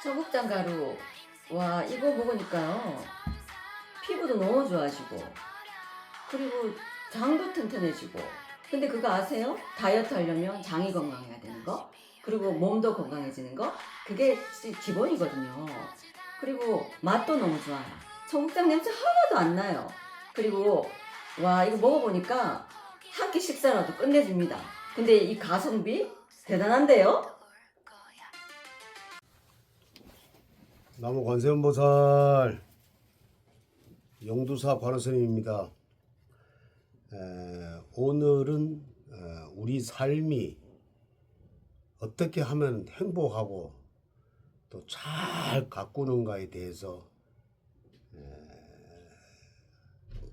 청국장 가루. 와, 이거 먹으니까요. 피부도 너무 좋아지고, 그리고 장도 튼튼해지고. 근데 그거 아세요? 다이어트 하려면 장이 건강해야 되는 거, 그리고 몸도 건강해지는 거, 그게 기본이거든요. 그리고 맛도 너무 좋아요. 청국장 냄새 하나도 안 나요. 그리고 와, 이거 먹어보니까 한 끼 식사라도 끝내줍니다. 근데 이 가성비 대단한데요? 나무 관세음보살 영두사 관원스님입니다. 오늘은 우리 삶이 어떻게 하면 행복하고 또 잘 가꾸는가에 대해서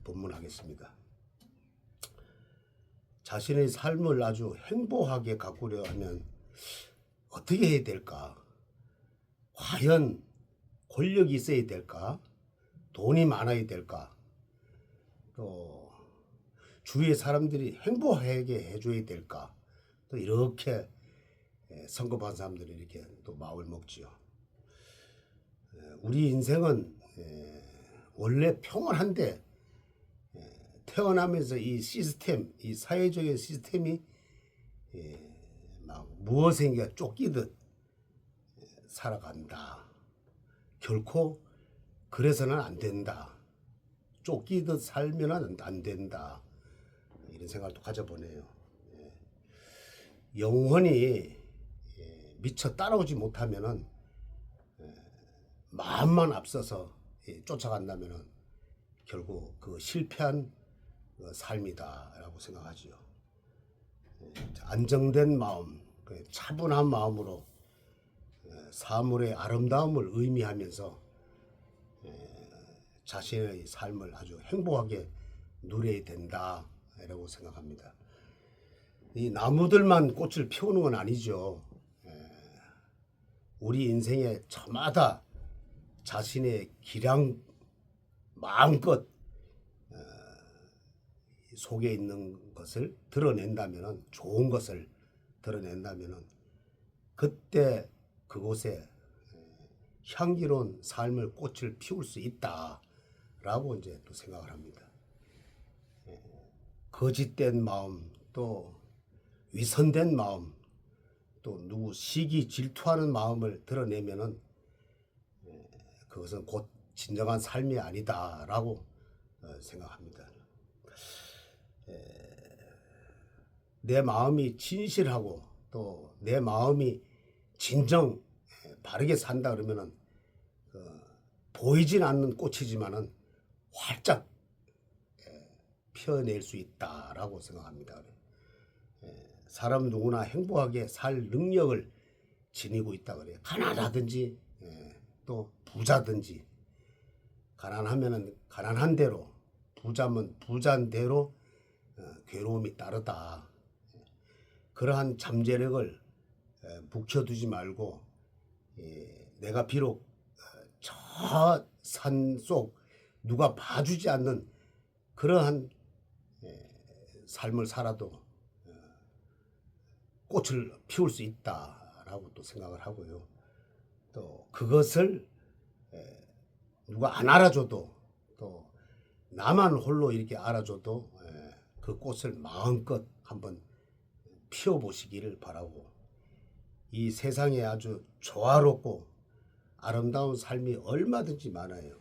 본문하겠습니다. 자신의 삶을 아주 행복하게 가꾸려 하면 어떻게 해야 될까? 과연 권력이 있어야 될까? 돈이 많아야 될까? 또 주위의 사람들이 행복하게 해줘야 될까? 또 이렇게 성급한 사람들이 이렇게 또 마음을 먹지요. 우리 인생은 원래 평온한데 태어나면서 이 시스템, 이 사회적인 시스템이 막 무엇인가 쫓기듯 살아간다. 결코 그래서는 안 된다. 쫓기듯 살면 안 된다. 이런 생각을 또 가져보네요. 영혼이 미처 따라오지 못하면은 마음만 앞서서 쫓아간다면은 결국 그 실패한 삶이다라고 생각하지요. 안정된 마음, 차분한 마음으로 사물의 아름다움을 의미하면서 자신의 삶을 아주 행복하게 누려야 된다라고 생각합니다. 이 나무들만 꽃을 피우는 건 아니죠. 우리 인생의 저마다 자신의 기량 마음껏 속에 있는 것을 드러낸다면, 좋은 것을 드러낸다면 그때 그곳에 향기로운 삶을 꽃을 피울 수 있다라고 이제 또 생각을 합니다. 거짓된 마음, 또 위선된 마음, 또 누구 시기 질투하는 마음을 드러내면은 그것은 곧 진정한 삶이 아니다라고 생각합니다. 내 마음이 진실하고 또 내 마음이 진정 바르게 산다 그러면은 보이진 않는 꽃이지만은 활짝 피어낼 수 있다라고 생각합니다. 사람 누구나 행복하게 살 능력을 지니고 있다 그래요. 가난하든지 또 부자든지, 가난하면은 가난한 대로, 부자면 부자인 대로 괴로움이 따르다. 그러한 잠재력을 묵혀두지 말고 내가 비록 저 산속 누가 봐주지 않는 그러한 삶을 살아도 꽃을 피울 수 있다라고 또 생각을 하고요. 또 그것을 누가 안 알아줘도, 또 나만 홀로 이렇게 알아줘도 그 꽃을 마음껏 한번 피워보시기를 바라고, 이 세상에 아주 조화롭고 아름다운 삶이 얼마든지 많아요.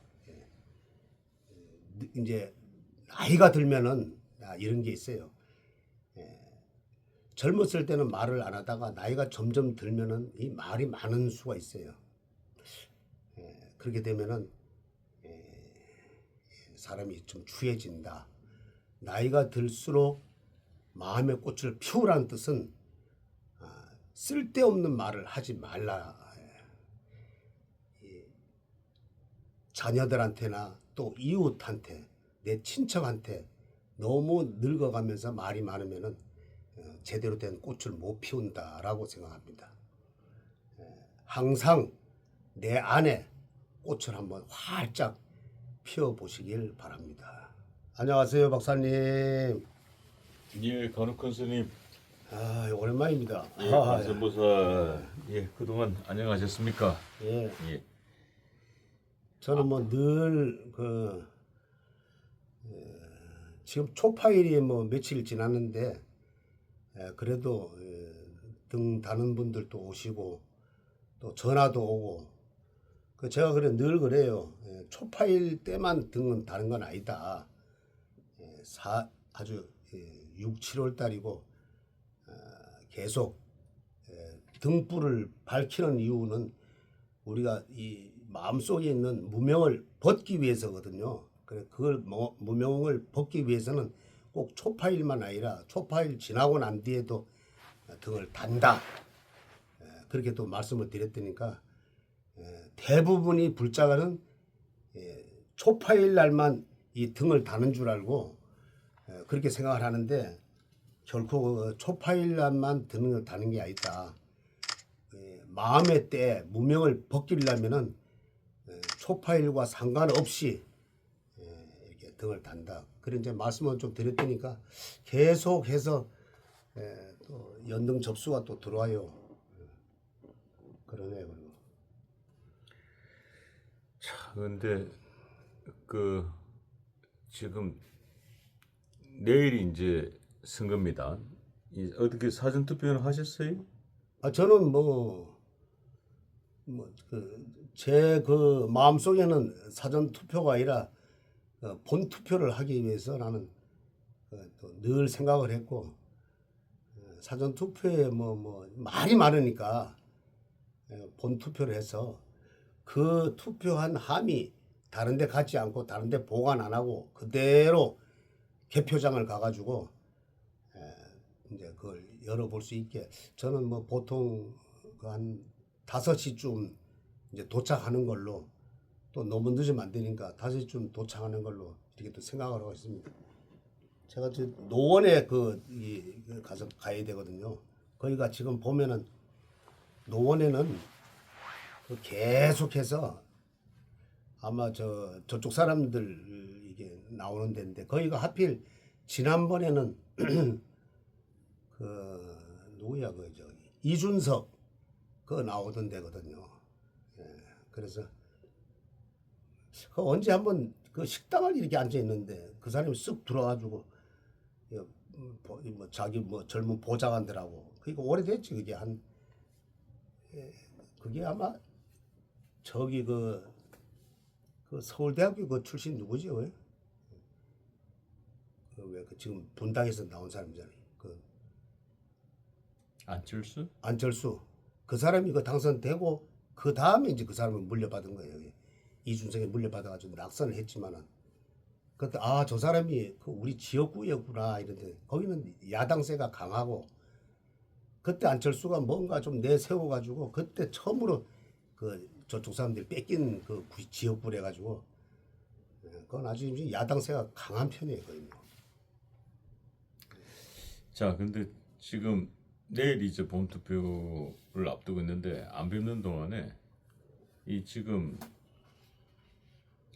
이제 나이가 들면은 이런 게 있어요. 젊었을 때는 말을 안 하다가 나이가 점점 들면은 이 말이 많은 수가 있어요. 그렇게 되면은 사람이 좀 추해진다. 나이가 들수록 마음의 꽃을 피우라는 뜻은 쓸데없는 말을 하지 말라. 자녀들한테나 또 이웃한테, 내 친척한테 너무 늙어가면서 말이 많으면은 제대로 된 꽃을 못 피운다라고 생각합니다. 항상 내 안에 꽃을 한번 활짝 피워보시길 바랍니다. 안녕하세요, 박사님. 예, 간혹한 스님. 오랜만입니다. 예, 관세음보살. 예, 그동안 안녕하셨습니까? 예. 예. 저는 뭐 늘 지금 초파일이 뭐 며칠 지났는데 그래도 등 다는 분들도 오시고 또 전화도 오고 제가 그래 늘 그래요. 초파일 때만 등은 다는 건 아니다. 아주 6, 7월 달이고 계속 등불을 밝히는 이유는 우리가 이 마음속에 있는 무명을 벗기 위해서거든요. 그래 그걸 무명을 벗기 위해서는 꼭 초파일만 아니라 초파일 지나고 난 뒤에도 등을 단다. 그렇게 또 말씀을 드렸더니까 대부분이 불자가는 초파일 날만 이 등을 다는 줄 알고 그렇게 생각을 하는데 결코 초파일 날만 등을 다는 게 아니다. 마음의 때 무명을 벗기려면은 초파일과 상관없이 이렇게 등을 단다. 그런 이제 말씀을 좀 드렸더니까 계속해서 또 연등 접수가 또 들어와요. 그러네요. 그리고 자, 근데 그 지금 내일이 이제 선거입니다. 어떻게 사전 투표는 하셨어요? 저는 제 그 마음속에는 사전 투표가 아니라 본 투표를 하기 위해서 나는 또 늘 생각을 했고 사전 투표에 말이 많으니까 본 투표를 해서 그 투표한 함이 다른 데 가지 않고 다른 데 보관 안 하고 그대로 개표장을 가가지고 이제 그걸 열어볼 수 있게 저는 보통 한 5시쯤 이제 도착하는 걸로 또 너무 늦으면 안 되니까 5시쯤 도착하는 걸로 이렇게 또 생각을 하고 있습니다. 제가 지금 노원에 가서 가야 되거든요. 거기가 지금 보면은 노원에는 계속해서 아마 저쪽 사람들 이게 나오는 데인데 거기가 하필 지난번에는 누구야 이준석 나오던 데거든요. 그래서 언제 한번 식당을 이렇게 앉아 있는데 그 사람이 쓱 들어와가지고 자기 젊은 보좌관들하고 그러니까 오래됐지 그게 그게 아마 저기 그 서울대학교 출신 누구지 왜? 지금 분당에서 나온 사람이잖아요. 안철수 그 사람이 당선되고 그 다음에 이제 그 사람을 물려받은 거예요. 이준석이 물려받아가지고 낙선을 했지만은 그때 저 사람이 우리 지역구였구나 이런데 거기는 야당세가 강하고 그때 안철수가 뭔가 좀 내세워가지고 그때 처음으로 저쪽 사람들이 뺏긴 지역구래 가지고 그건 아주 야당세가 강한 편이에요. 거의. 자, 근데 지금 내일 이제 본투표를 앞두고 있는데 안 뵙는 동안에 이 지금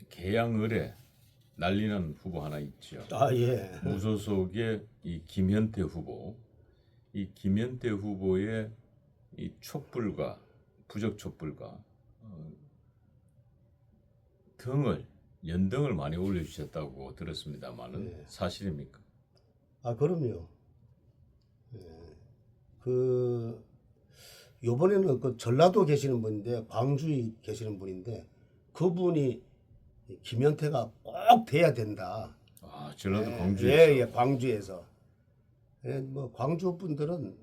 계양을에 난리난 후보 하나 있죠. 예. 무소속의 이 김현태 후보. 이 김현태 후보의 이 촛불과 부적 촛불과 연등을 많이 올려주셨다고 들었습니다만은 사실입니까? 그럼요. 요번에는 전라도 계시는 분인데 광주에 계시는 분인데 그분이 김현태가 꼭 돼야 된다. 전라도 광주에서. 예, 광주에서. 광주 분들은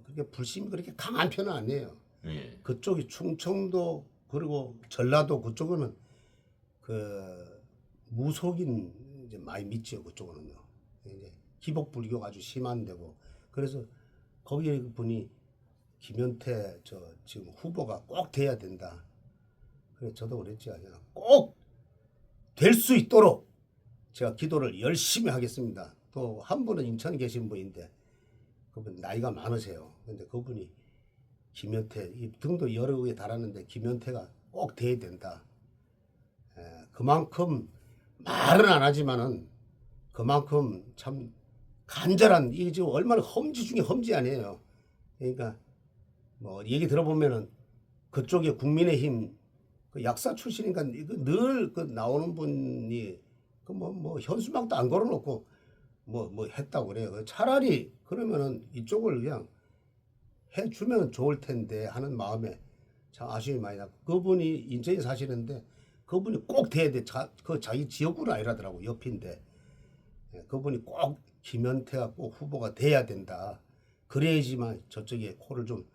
그렇게 불심이 그렇게 강한 편은 아니에요. 예. 그쪽이 충청도 그리고 전라도 그쪽은 무속인 이제 많이 믿죠. 그쪽은요. 이제 기복 불교가 아주 심한 데고 그래서 거기 분이 김현태 지금 후보가 꼭 돼야 된다. 그래 저도 그랬지 꼭 될 수 있도록 제가 기도를 열심히 하겠습니다. 또 한 분은 인천에 계신 분인데 그분 나이가 많으세요. 근데 그분이 김현태 이 등도 여러 개 달았는데 김현태가 꼭 돼야 된다. 그만큼 말은 안 하지만은 그만큼 참 간절한 이게 지금 얼마나 험지 중에 험지 아니에요. 그러니까 뭐 얘기 들어보면은 그쪽에 국민의힘 그 약사 출신이니까 늘 그 나오는 분이 그 뭐 현수막도 안 걸어놓고 뭐 했다고 그래요. 차라리 그러면은 이쪽을 그냥 해주면 좋을 텐데 하는 마음에 참 아쉬움이 많이 나고 그분이 인천에 사시는데 그분이 꼭 돼야 돼. 그 자기 지역구는 아니라더라고 옆인데 그분이 꼭 김현태가 꼭 후보가 돼야 된다. 그래야지만 저쪽에 코를 좀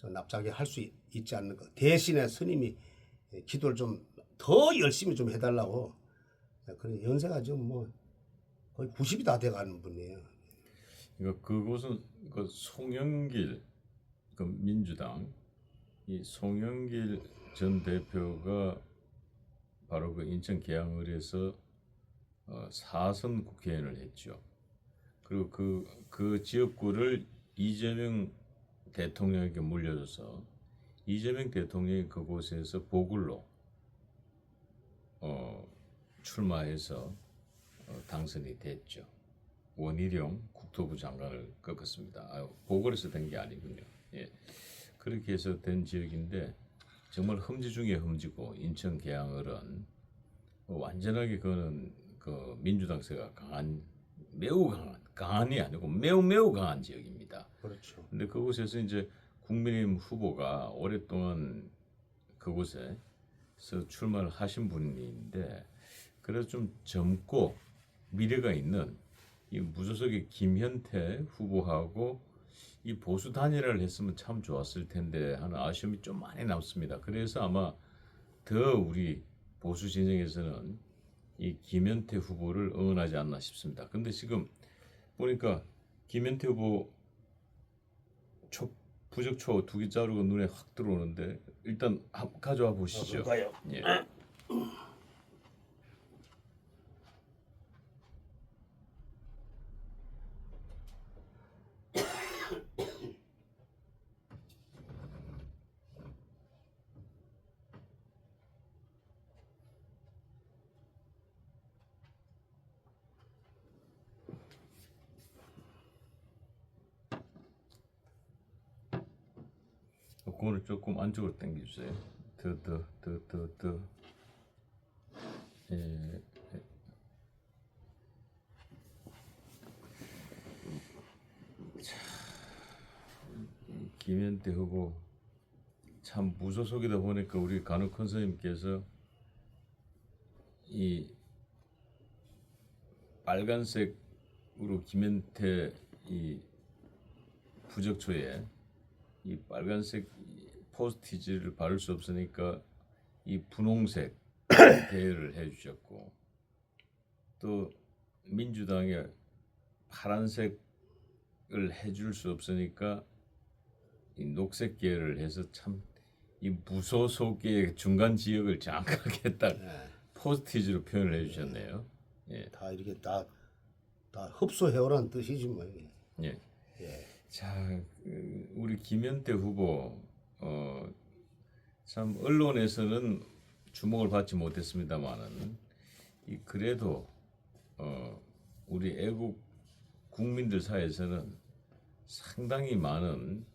납작하게 할 수 있지 않는가. 대신에 스님이 기도를 좀 더 열심히 좀 해달라고. 그런 연세가 지금 뭐 거의 90이 다 돼가는 분이에요. 그러니까 그곳은 그 송영길 그 민주당 이 송영길 전 대표가 바로 그 인천 계양을에서 4선 국회의원을 했죠. 그리고 그 지역구를 이재명 대통령에게 물려줘서 이재명 대통령이 그곳에서 보글로 출마해서 당선이 됐죠. 원희룡 국토부 장관을 꺾었습니다. 보궐에서 된 게 아니군요. 예. 그렇게 해서 된 지역인데 정말 험지 중에 험지고 인천 계양을은 완전하게 그거는 그 민주당세가 매우 강한이 아니고 매우 강한 지역입니다. 그렇죠. 근데 그곳에서 이제 국민의힘 후보가 오랫동안 그곳에서 출마를 하신 분인데 그래서 좀 젊고 미래가 있는 이 무소속의 김현태 후보하고 이 보수 단일화를 했으면 참 좋았을 텐데 하는 아쉬움이 좀 많이 남습니다. 그래서 아마 더 우리 보수 진영에서는 이 김현태 후보를 응원하지 않나 싶습니다. 근데 지금 보니까 김현태 후보 부적초 2개 자루가 눈에 확 들어오는데 일단 가져와 보시죠. 그럴까요? 예. 그거를 조금 안쪽으로 당겨주세요. 더. 예. 자, 김현태 후보 참 무소속이다 보니까 우리 간혹 큰 선생님께서 이 빨간색으로 김현태 이 부적초에 이 빨간색 포스티지를 바를 수 없으니까 이 분홍색 대여를 해주셨고 또 민주당에 파란색을 해줄 수 없으니까 이 녹색 계열을 해서 참 이 무소속의 중간 지역을 장악하게 딱 포스티지로 표현을 해주셨네요. 예. 다 이렇게 다 흡수해오라는 뜻이지 뭐. 예. 예. 자, 우리 김현태 후보 참 언론에서는 주목을 받지 못했습니다만은 그래도 우리 애국 국민들 사이에서는 상당히 많은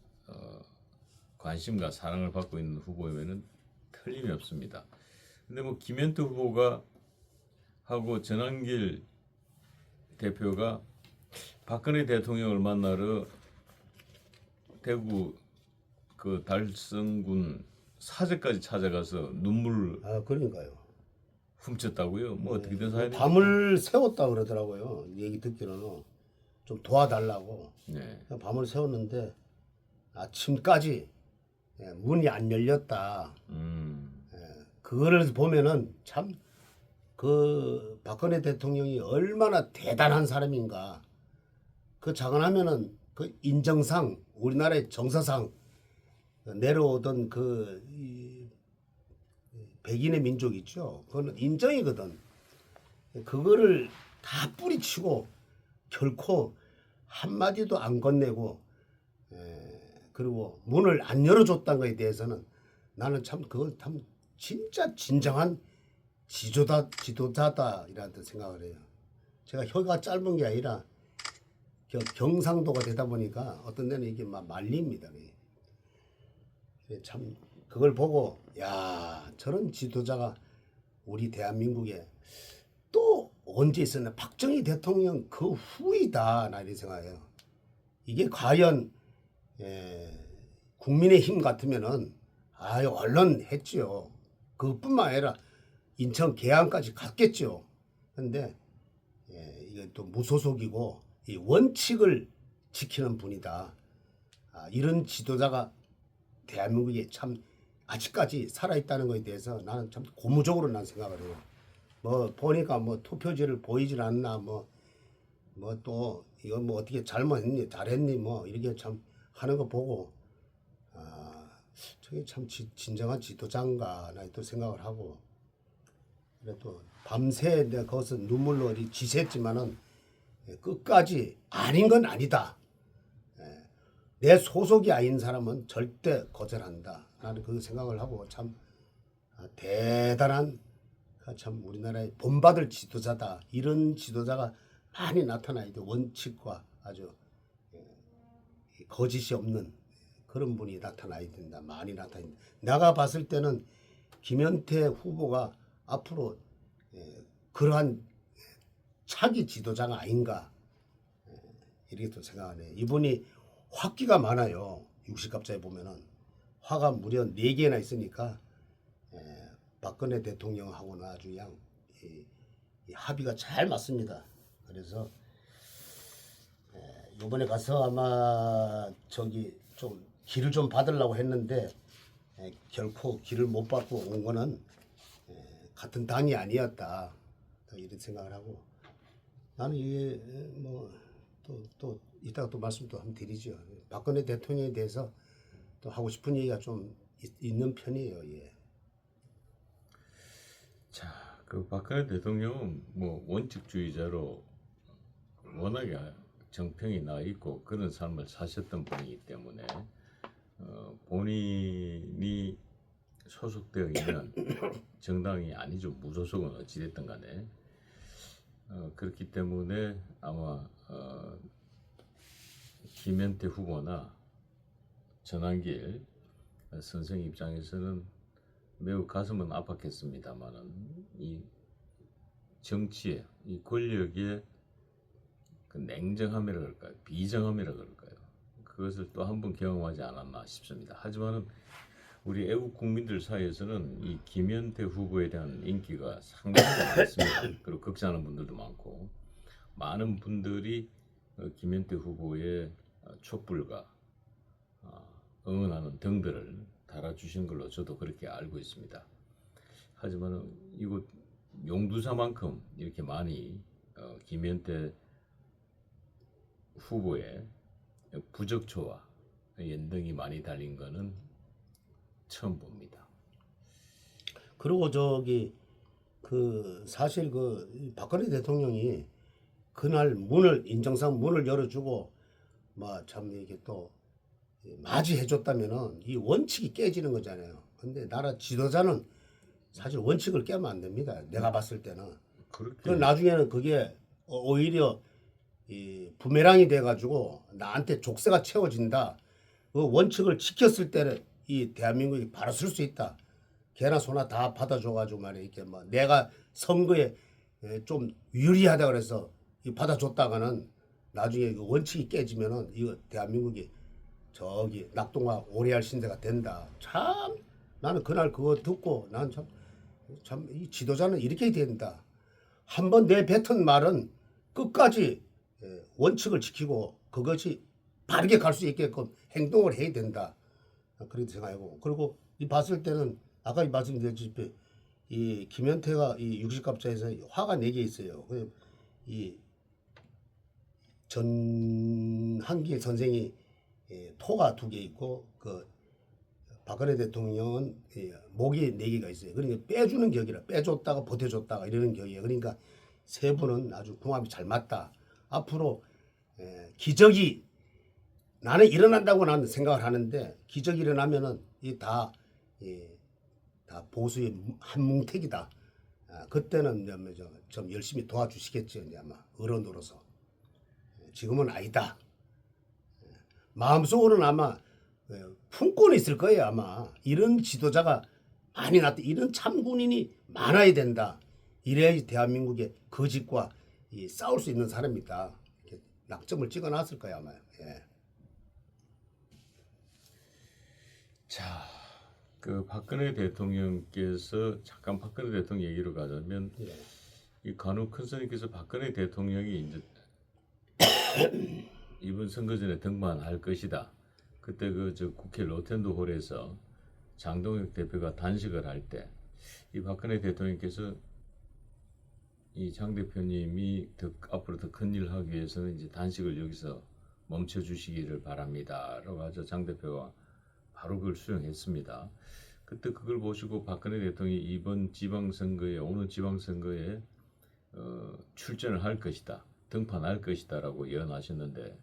관심과 사랑을 받고 있는 후보이면은 틀림이 없습니다. 근데 뭐 김현태 후보가 하고 전한길 대표가 박근혜 대통령을 만나러 대구 그 달성군 사제까지 찾아가서 눈물 그러니까요. 훔쳤다고요? 뭐 어떻게 된 사연이? 밤을 세웠다 그러더라고요. 얘기 듣기로는 좀 도와달라고. 네. 밤을 세웠는데 아침까지 문이 안 열렸다. 그거를 보면은 참 그 박근혜 대통령이 얼마나 대단한 사람인가. 그 자관하면은 그 인정상 우리나라의 정서상 내려오던 그 백인의 민족 있죠. 그거는 인정이거든. 그거를 다 뿌리치고 결코 한마디도 안 건네고 그리고 문을 안 열어줬다는 것에 대해서는 나는 참 그걸 참 진짜 진정한 지도자다 이라는 생각을 해요. 제가 혀가 짧은 게 아니라 경상도가 되다 보니까 어떤 데는 이게 막 말립니다. 참 그걸 보고 야 저런 지도자가 우리 대한민국에 또 언제 있었나 박정희 대통령 그 후이다 나 이렇게 생각해요. 이게 과연 국민의힘 같으면은 아유 얼른 했지요. 그뿐만 아니라 인천 계양까지 갔겠죠. 근데 이게 또 무소속이고 이 원칙을 지키는 분이다. 이런 지도자가 대한민국에 참 아직까지 살아있다는 것에 대해서 나는 참 고무적으로 난 생각을 해요. 뭐 보니까 뭐 투표지를 보이질 않나 뭐 또 이거 뭐 어떻게 잘못했니 잘했니 뭐 이렇게 참 하는 거 보고 저게 참 진정한 지도자인가 나 또 생각을 하고 그래도 밤새 내가 거기서 눈물로 지샜지만은 끝까지 아닌 건 아니다. 내 소속이 아닌 사람은 절대 거절한다. 나는 그 생각을 하고 참 대단한 참 우리나라의 본받을 지도자다. 이런 지도자가 많이 나타나야 돼. 원칙과 아주 거짓이 없는 그런 분이 나타나야 된다. 많이 나타나야 된다. 내가 봤을 때는 김현태 후보가 앞으로 그러한 차기 지도자가 아닌가 이렇게 또 생각하네. 이분이 화기가 많아요. 60갑자에 보면은 화가 무려 4개나 있으니까 박근혜 대통령하고는 아주 그냥 이 합의가 잘 맞습니다. 그래서 이번에 가서 아마 저기 좀 길을 좀 받으려고 했는데 결코 길을 못 받고 온 거는 같은 당이 아니었다. 이런 생각을 하고 나는 이게 뭐 또 이따가 또 말씀 또 한번 드리죠. 박근혜 대통령에 대해서 또 하고 싶은 얘기가 좀 있는 편이에요. 예. 자, 그 박근혜 대통령은 뭐 원칙주의자로 워낙에 정평이 나 있고 그런 삶을 사셨던 분이기 때문에 본인이 소속되어 있는 정당이 아니죠. 무소속은 어찌됐든 간에 그렇기 때문에 아마 김현태 후보나 전한길 선생 입장에서는 매우 가슴은 아팠겠습니다만은 이 정치의 이 권력의 그 냉정함이라 그럴까요? 비정함이라 그럴까요? 그것을 또 한 번 경험하지 않았나 싶습니다. 하지만은 우리 애국 국민들 사이에서는 이 김현태 후보에 대한 인기가 상당히 많습니다. 그리고 극찬하는 분들도 많고 많은 분들이 김현태 후보의 촛불과 응원하는 등들을 달아주신 걸로 저도 그렇게 알고 있습니다. 하지만 이곳 용두사만큼 이렇게 많이 김현태 후보의 부적초와 연등이 많이 달린 거는 처음 봅니다. 그리고 저기 그 사실 그 박근혜 대통령이 그날 인정상 문을 열어주고 뭐 참 이게 또 맞이해줬다면은 이 원칙이 깨지는 거잖아요. 근데 나라 지도자는 사실 원칙을 깨면 안 됩니다. 내가 봤을 때는. 그 나중에는 그게 오히려 이 부메랑이 돼가지고 나한테 족쇄가 채워진다. 그 원칙을 지켰을 때는 이 대한민국이 바로 쓸 수 있다. 개나 소나 다 받아줘가지고 말이야 이렇게 뭐 내가 선거에 좀 유리하다 그래서 받아줬다가는 나중에 그 원칙이 깨지면은 이거 대한민국이 저기 낙동강 오래할 신세가 된다. 참 나는 그날 그거 듣고 난 참 이 지도자는 이렇게 된다. 한번 내뱉은 말은 끝까지 원칙을 지키고 그것이 바르게 갈 수 있게끔 행동을 해야 된다. 그렇게 생각하고 그리고 이 봤을 때는 아까 말씀드렸듯이 이 김현태가 이 60갑자에서 화가 4개 있어요. 이 전한기 선생이 토가 2개 있고 그 박근혜 대통령은 목이 4개가 있어요. 그러니까 빼주는 격이라 빼줬다가 보태줬다가 이러는 격이에요. 그러니까 세 분은 아주 궁합이 잘 맞다. 앞으로 기적이 나는 일어난다고 나는 생각을 하는데 기적이 일어나면은 다 보수의 한뭉택이다. 그때는 좀 열심히 도와주시겠죠. 이제 아마 어른으로서 지금은 아니다. 마음속으로는 아마 품고는 있을 거예요. 아마 이런 지도자가 많이 났다. 이런 참군인이 많아야 된다. 이래야지 대한민국의 거짓과 싸울 수 있는 사람이다. 이렇게 낙점을 찍어놨을 거예요. 아마. 예. 자, 그 박근혜 대통령께서 잠깐 박근혜 대통령 얘기로 가자면 예. 이 간혹 큰 스님께서 박근혜 대통령이 이제 이번 선거전에 등반할 것이다. 그때 그 저 국회 로텐도 홀에서 장동혁 대표가 단식을 할 때 이 박근혜 대통령께서 이 장 대표님이 앞으로 더 큰 일을 하기 위해서는 이제 단식을 여기서 멈춰 주시기를 바랍니다라고 하자 장 대표가 바로 그걸 수용했습니다. 그때 그걸 보시고 박근혜 대통령이 이번 지방선거에 오는 지방선거에 출전을 할 것이다, 등판할 것이다라고 예언하셨는데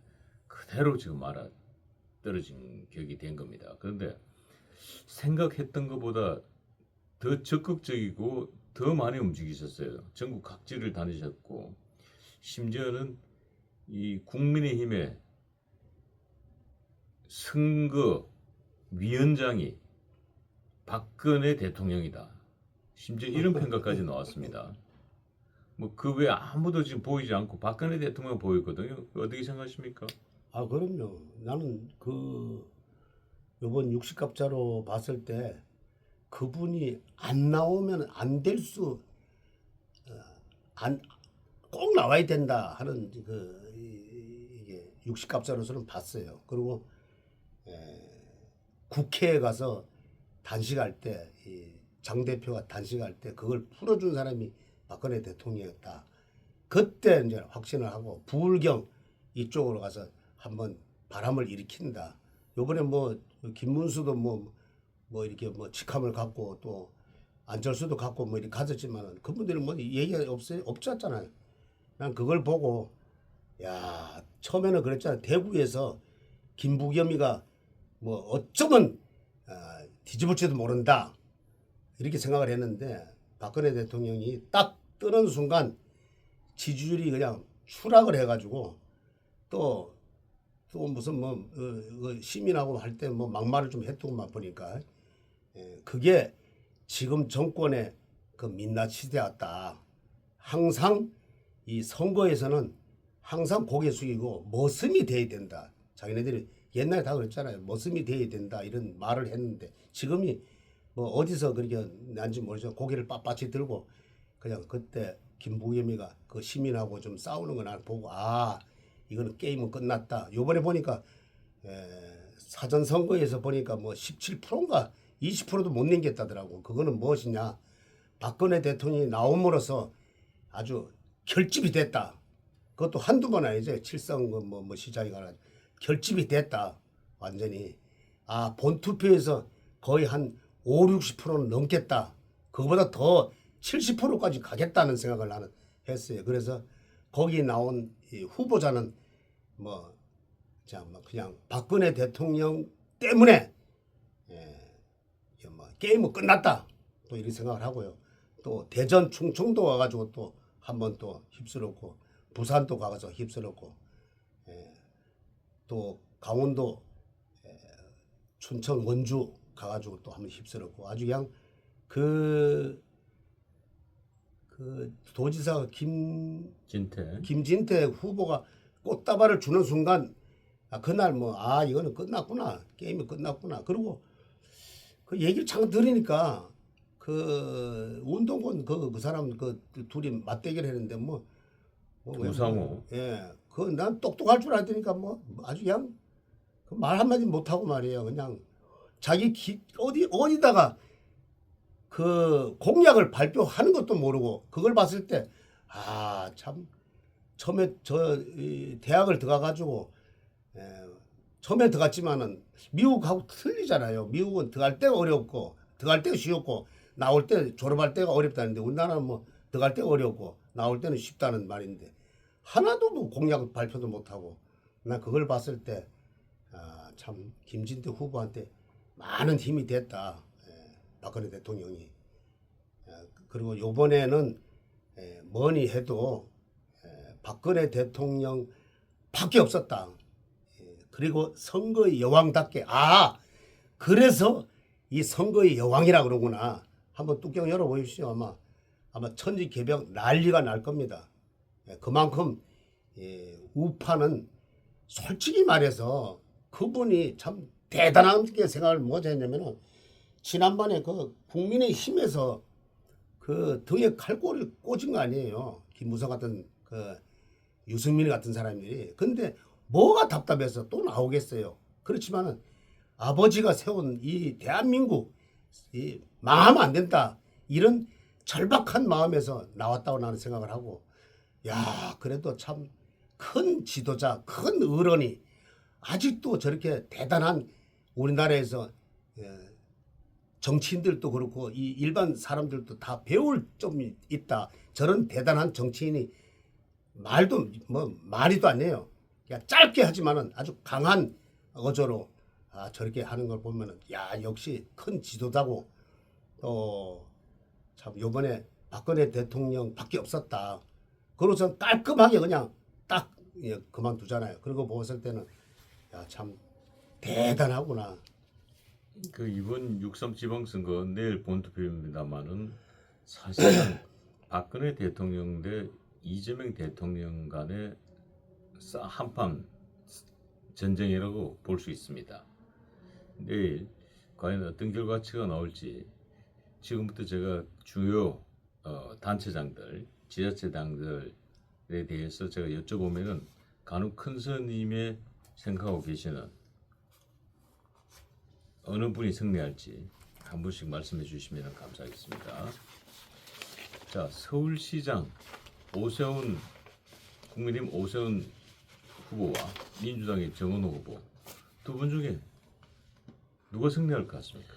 그대로 지금 말아 떨어진 격이 된 겁니다. 그런데 생각했던 것보다 더 적극적이고 더 많이 움직이셨어요. 전국 각지를 다니셨고 심지어는 이 국민의힘의 선거 위원장이 박근혜 대통령이다. 심지어 이런 평가까지 나왔습니다. 뭐 그 외에 아무도 지금 보이지 않고 박근혜 대통령 보였거든요. 어떻게 생각하십니까? 아, 그럼요. 나는 요번 60갑자로 봤을 때 그분이 안 나오면 안 될 수, 꼭 나와야 된다 하는 이게 60갑자로서는 봤어요. 그리고 국회에 가서 단식할 때, 장 대표가 단식할 때 그걸 풀어준 사람이 박근혜 대통령이었다. 그때 이제 확신을 하고 부울경 이쪽으로 가서 한번 바람을 일으킨다. 요번에 뭐 김문수도 뭐 이렇게 뭐 직함을 갖고 또 안철수도 갖고 뭐 이렇게 가졌지만은 그분들은 뭐 얘기가 없었잖아요. 난 그걸 보고 야, 처음에는 그랬잖아요. 대구에서 김부겸이가 뭐 어쩌면 뒤집을지도 모른다 이렇게 생각을 했는데 박근혜 대통령이 딱 뜨는 순간 지지율이 그냥 추락을 해가지고 또 무슨 시민하고 할 때 뭐 막말을 좀 했더구만 보니까 그게 지금 정권의 그 민낯이되었다. 항상 이 선거에서는 항상 고개 숙이고 머슴이 돼야 된다. 자기네들이 옛날에 다 그랬잖아요. 머슴이 돼야 된다 이런 말을 했는데 지금이 뭐 어디서 그렇게 난지 모르지만 고개를 빳빳이 들고 그냥 그때 김부겸이가 그 시민하고 좀 싸우는 거 나를 보고 이거는 게임은 끝났다. 요번에 보니까 사전 선거에서 보니까 뭐 17%인가 20%도 못 넘겼다더라고. 그거는 무엇이냐? 박근혜 대통령이 나옴으로써 아주 결집이 됐다. 그것도 한두 번 아니죠. 칠성 뭐 시장이 가라 결집이 됐다. 완전히 본투표에서 거의 한 5, 60%는 넘겠다. 그거보다 더 70%까지 가겠다는 생각을 나는 했어요. 그래서 거기 나온 이 후보자는 뭐 그냥 박근혜 대통령 때문에 뭐 게임은 끝났다. 또 이렇게 생각을 하고요. 또 대전 충청도 와가지고 또 한번 또 휩쓸었고 부산도 가서 휩쓸었고 또 강원도 춘천 원주 가가지고 또 한번 휩쓸었고 아주 그냥 그 도지사 김진태 후보가 꽃다발을 주는 순간 그날 이거는 끝났구나. 게임이 끝났구나. 그리고 그 얘기를 잠깐 들으니까 그 운동권 그 사람 그 둘이 맞대결 했는데 우상호. 난 똑똑할 줄 알더니까 아주 그냥 말 한마디 못하고 말이에요. 그냥 자기 어디다가 그 공약을 발표하는 것도 모르고 그걸 봤을 때 참 처음에 이 대학을 들어가가지고 처음에 들어갔지만은 미국하고 틀리잖아요. 미국은 들어갈 때가 어렵고 들어갈 때가 쉬웠고 나올 때 졸업할 때가 어렵다는데 우리나라는 들어갈 때가 어렵고 나올 때는 쉽다는 말인데 하나도 공약 발표도 못하고 난 그걸 봤을 때 참 김진태 후보한테 많은 힘이 됐다. 박근혜 대통령이. 그리고 요번에는 뭐니 해도 박근혜 대통령 밖에 없었다. 그리고 선거의 여왕답게 그래서 이 선거의 여왕이라 그러구나. 한번 뚜껑 열어보십시오. 아마 천지개벽 난리가 날 겁니다. 그만큼 우파는 솔직히 말해서 그분이 참 대단하게 생각을 뭐지 했냐면은 지난번에 그 국민의힘에서 그 등에 칼꼬리를 꽂은 거 아니에요. 김무성 같은 그 유승민 같은 사람들이. 근데 뭐가 답답해서 또 나오겠어요. 그렇지만은 아버지가 세운 이 대한민국 망하면 안 된다. 이런 절박한 마음에서 나왔다고 나는 생각을 하고, 야, 그래도 참 큰 지도자, 큰 어른이 아직도 저렇게 대단한 우리나라에서 정치인들도 그렇고 이 일반 사람들도 다 배울 점이 있다. 저런 대단한 정치인이 말이도 안 해요. 그냥 짧게 하지만은 아주 강한 어조로 저렇게 하는 걸 보면은 야, 역시 큰 지도자고 또 참 요번에 박근혜 대통령밖에 없었다. 그러고서 깔끔하게 그냥 딱 그만두잖아요. 그리고 보았을 때는 야, 참 대단하구나. 그 이번 6.3 지방선거 내일 본투표입니다만은 사실은 박근혜 대통령 대 이재명 대통령 간의 한판 전쟁이라고 볼 수 있습니다. 내일 과연 어떤 결과치가 나올지 지금부터 제가 주요 단체장들, 지자체장들에 대해서 제가 여쭤보면은 간혹 큰 스님의 생각하고 계시는 어느 분이 승리할지 한 분씩 말씀해 주시면 감사하겠습니다. 자, 서울시장 오세훈 국민의힘 오세훈 후보와 민주당의 정원호 후보 두 분 중에 누가 승리할 것 같습니까?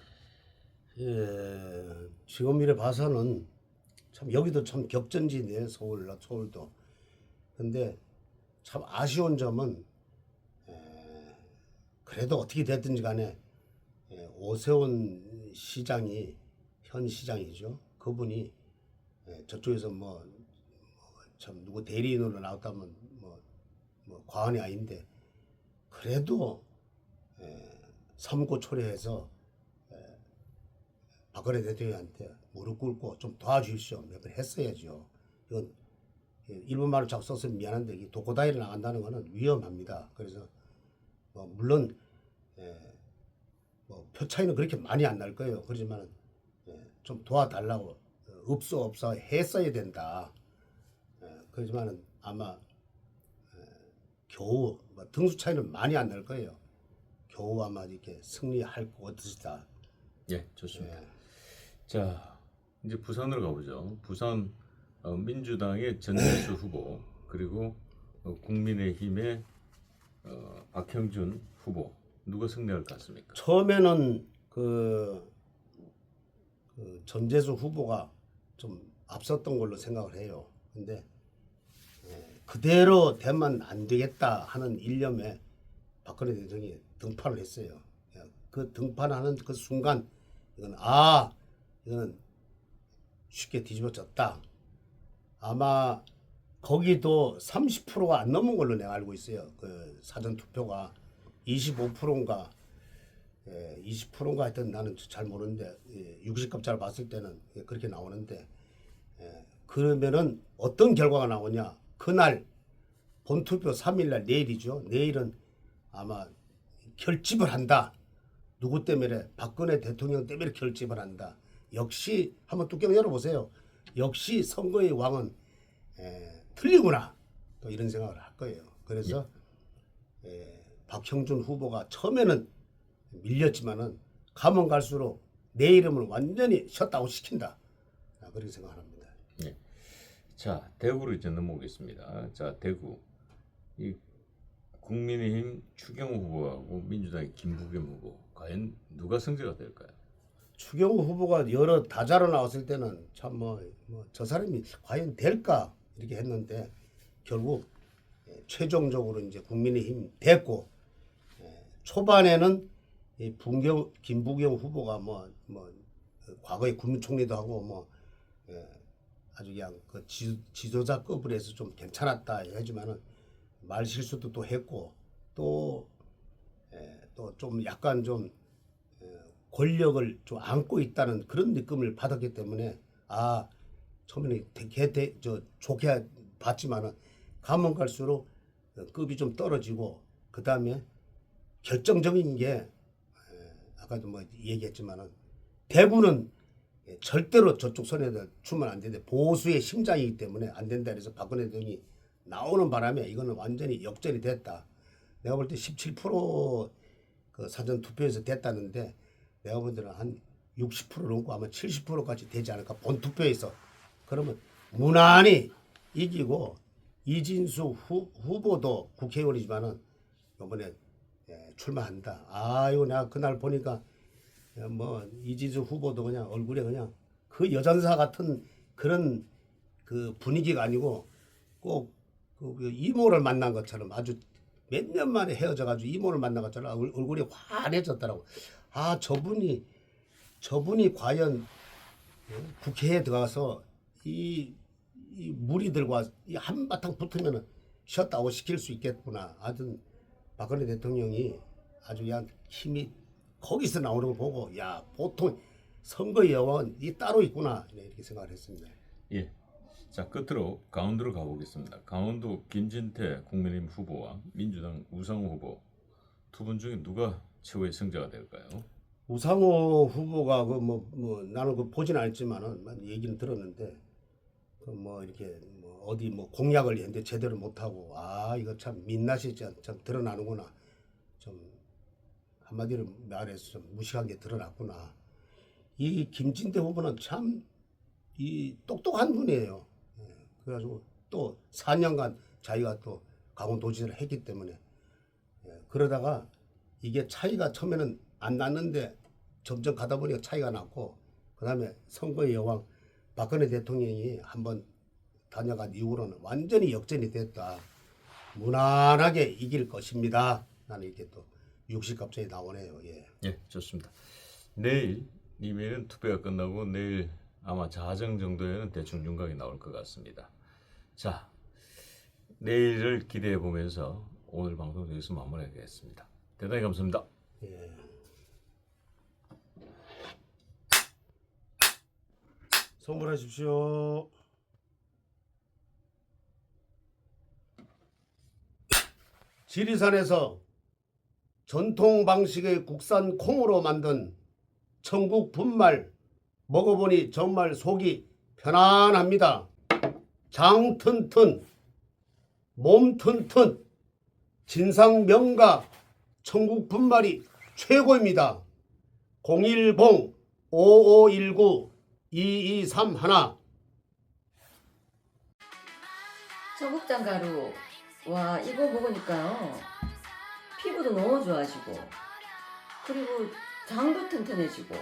지금 이래 봐서는 참 여기도 참 격전지네. 서울도. 근데 참 아쉬운 점은 그래도 어떻게 됐든지 간에 오세훈 시장이 현 시장이죠. 그분이 저쪽에서 참 누구 대리인으로 나왔다면 과언이 아닌데 그래도 삼고초려해서 박근혜 대통령한테 무릎 꿇고 좀 도와주십시오. 몇 번 했어야죠. 이건 일본 말을 자꾸 써서 미안한데 이 독고다이를 나간다는 것은 위험합니다. 그래서 물론 표 차이는 그렇게 많이 안 날 거예요. 그렇지만 좀 도와달라고 없어 했어야 된다. 그렇지만 아마 겨우 등수 차이는 많이 안 날 거예요. 겨우 아마 이렇게 승리할 것이다. 예, 좋습니다. 자, 이제 부산으로 가보죠. 부산 민주당의 전대수 후보 그리고 국민의힘의 박형준 후보 누가 승리할 것 같습니까? 처음에는 그 전재수 후보가 좀 앞섰던 걸로 생각을 해요. 근데 그대로 되면 안 되겠다 하는 일념에 박근혜 대통령이 등판을 했어요. 그 등판하는 그 순간 이거는 쉽게 뒤집어졌다. 아마 거기도 30%가 안 넘은 걸로 내가 알고 있어요. 그 사전 투표가 25%인가 20%인가 하여튼 나는 잘 모르는데 60갑자를 봤을 때는 그렇게 나오는데 그러면은 어떤 결과가 나오냐? 그날 본투표 3일날 내일이죠. 내일은 아마 결집을 한다. 누구 때문에? 박근혜 대통령 때문에 결집을 한다. 역시 한번 뚜껑 열어보세요. 역시 선거의 왕은 틀리구나. 또 이런 생각을 할 거예요. 그래서 박형준 후보가 처음에는 밀렸지만은 가면 갈수록 내 이름을 완전히 셧다운 시킨다. 그렇게 생각합니다. 네. 자, 대구로 이제 넘어오겠습니다. 자, 대구 이 국민의힘 추경호 후보하고 민주당의 김부겸 후보 과연 누가 승자가 될까요? 추경호 후보가 여러 다자로 나왔을 때는 참 저 사람이 과연 될까 이렇게 했는데 결국 최종적으로 이제 국민의힘 됐고 초반에는 이 김부겸 후보가 과거에 국무총리도 하고 아주 그냥 그 지도자급으로 해서 좀 괜찮았다 하지만은 말 실수도 또 했고 또 좀 약간 좀 권력을 좀 안고 있다는 그런 느낌을 받았기 때문에 처음에는 되게 좋게 봤지만은 가면 갈수록 급이 좀 떨어지고 그 다음에 결정적인 게 아까도 뭐 얘기했지만은 대구는 절대로 저쪽 손에 주면 안 되는데 보수의 심장이기 때문에 안 된다 그래서 박근혜 대통령이 나오는 바람에 이거는 완전히 역전이 됐다. 내가 볼 때 17%그 사전 투표에서 됐다는데 내가 볼 때는 한 60% 넘고 아마 70%까지 되지 않을까 본 투표에서. 그러면 무난히 이기고 이진수 후보도 국회의원이지만은 이번에 출마한다. 이거 내가 그날 보니까 뭐 이진수 후보도 그냥 얼굴에 그냥 그 여전사 같은 그런 그 분위기가 아니고 꼭 그 이모를 만난 것처럼 아주 몇 년 만에 헤어져가지고 이모를 만난 것처럼 얼굴이 환해졌더라고. 저분이 과연 국회에 들어가서 이 무리들과 이 한바탕 붙으면은 셧다운 시킬 수 있겠구나. 하여튼 박근혜 대통령이 아주 그냥 힘이 거기서 나오는 걸 보고 보통 선거의 여왕이 따로 있구나 이렇게 생각을 했습니다. 예. 자, 끝으로 강원도로 가보겠습니다. 강원도 김진태 국민의힘 후보와 민주당 우상호 후보 두 분 중에 누가 최고의 승자가 될까요? 우상호 후보가 나는 보진 않았지만은 얘기는 들었는데 뭐 이렇게 어디 공약을 했는데 제대로 못하고 이거 참 민낯이 참 드러나는구나. 좀 한마디로 말해서 좀 무식한 게 드러났구나. 이 김진태 후보는 참 이 똑똑한 분이에요. 그래가지고 또 4년간 자기가 또 강원도지사를 했기 때문에 그러다가 이게 차이가 처음에는 안 났는데 점점 가다 보니까 차이가 났고 그 다음에 선거의 여왕 박근혜 대통령이 한번 다녀간 이후로는 완전히 역전이 됐다. 무난하게 이길 것입니다. 나는 이렇게 또 육식갑자기 나오네요. 예, 좋습니다. 내일 이메일은 투표가 끝나고 내일 아마 자정 정도에는 대충 윤곽이 나올 것 같습니다. 자, 내일을 기대해 보면서 오늘 방송 여기서 마무리하겠습니다. 대단히 감사합니다. 선물하십시오. 지리산에서 전통 방식의 국산 콩으로 만든 천국 분말 먹어보니 정말 속이 편안합니다. 장 튼튼, 몸 튼튼, 진상 명가 천국 분말이 최고입니다. 010-5519-2231 청국장 가루, 이거 먹으니까요 피부도 너무 좋아지고 그리고 장도 튼튼해지고.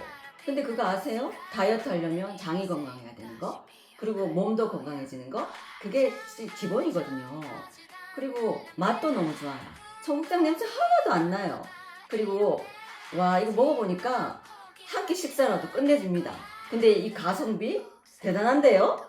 근데 그거 아세요? 다이어트 하려면 장이 건강해야 되는 거, 그리고 몸도 건강해지는 거, 그게 기본이거든요. 그리고 맛도 너무 좋아요. 청국장 냄새 하나도 안 나요. 그리고 이거 먹어보니까 한 끼 식사라도 끝내줍니다. 근데 이 가성비 대단한데요?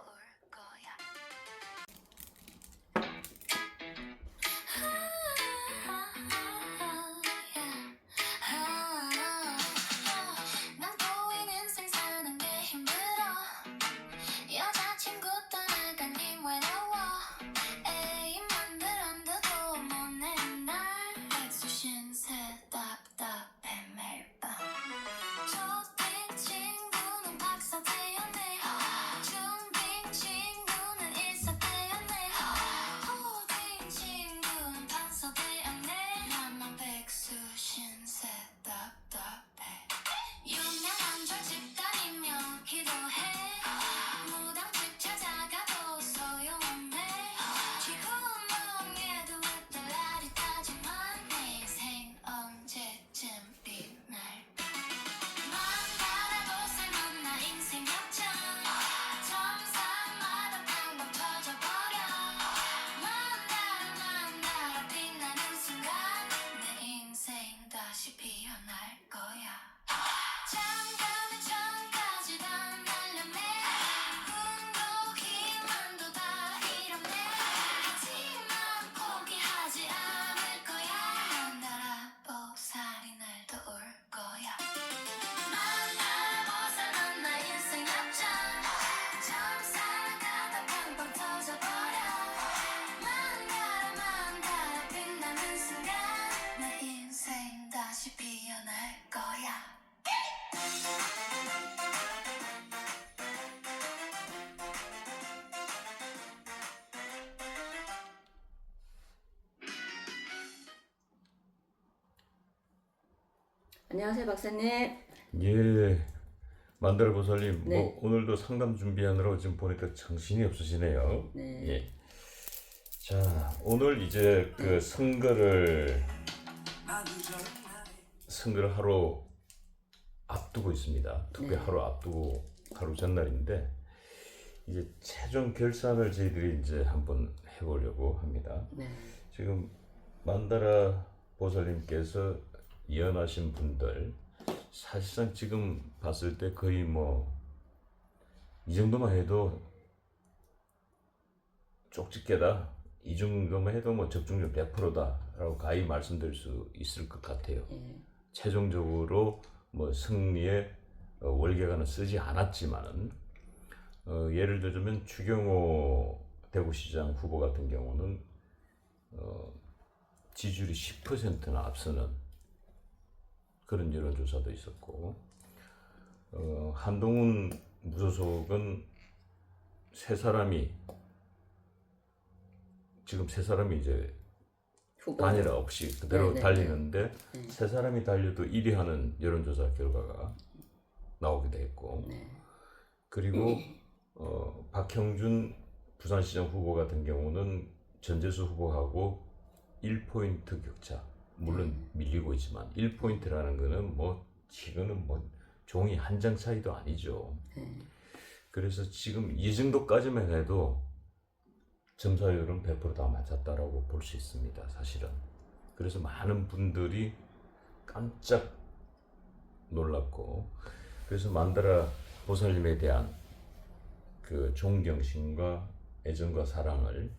안녕하세요, 박사님. 예, 만다라 보살님, 네. 뭐 오늘도 상담 준비하느라고 지금 보니까 정신이 없으시네요. 네. 예. 자, 오늘 이제 그 선거를 하루 앞두고 있습니다. 투표 네. 하루 앞두고 하루 전날인데 이제 최종 결산을 저희들이 이제 한번 해보려고 합니다. 네. 지금 만다라 보살님께서 예언하신 분들 사실상 지금 봤을 때 거의 뭐 이 정도만 해도 쪽집게다, 이 정도만 해도 뭐 적중률 100%다라고 가히 말씀드릴 수 있을 것 같아요. 예. 최종적으로 뭐 승리에 월계관을 쓰지 않았지만은 예를 들자면 추경호 대구시장 후보 같은 경우는 지지율이 10%나 앞서는 그런 여론조사도 있었고, 한동훈 무소속은 지금 세 사람이 이제 후보. 단일화 없이 그대로 네, 달리는데 네. 세 사람이 달려도 1위 하는 여론조사 결과가 나오기도 했고, 네. 그리고 박형준 부산시장 후보 같은 경우는 전재수 후보하고 1포인트 격차, 물론 밀리고 있지만 1포인트라는 거는 뭐 지금은 뭐 종이 한 장 차이도 아니죠. 네. 그래서 지금 이 정도까지만 해도 점사율은 100%다 맞았다라고 볼 수 있습니다, 사실은. 그래서 많은 분들이 깜짝 놀랐고, 그래서 만다라 보살님에 대한 그 존경심과 애정과 사랑을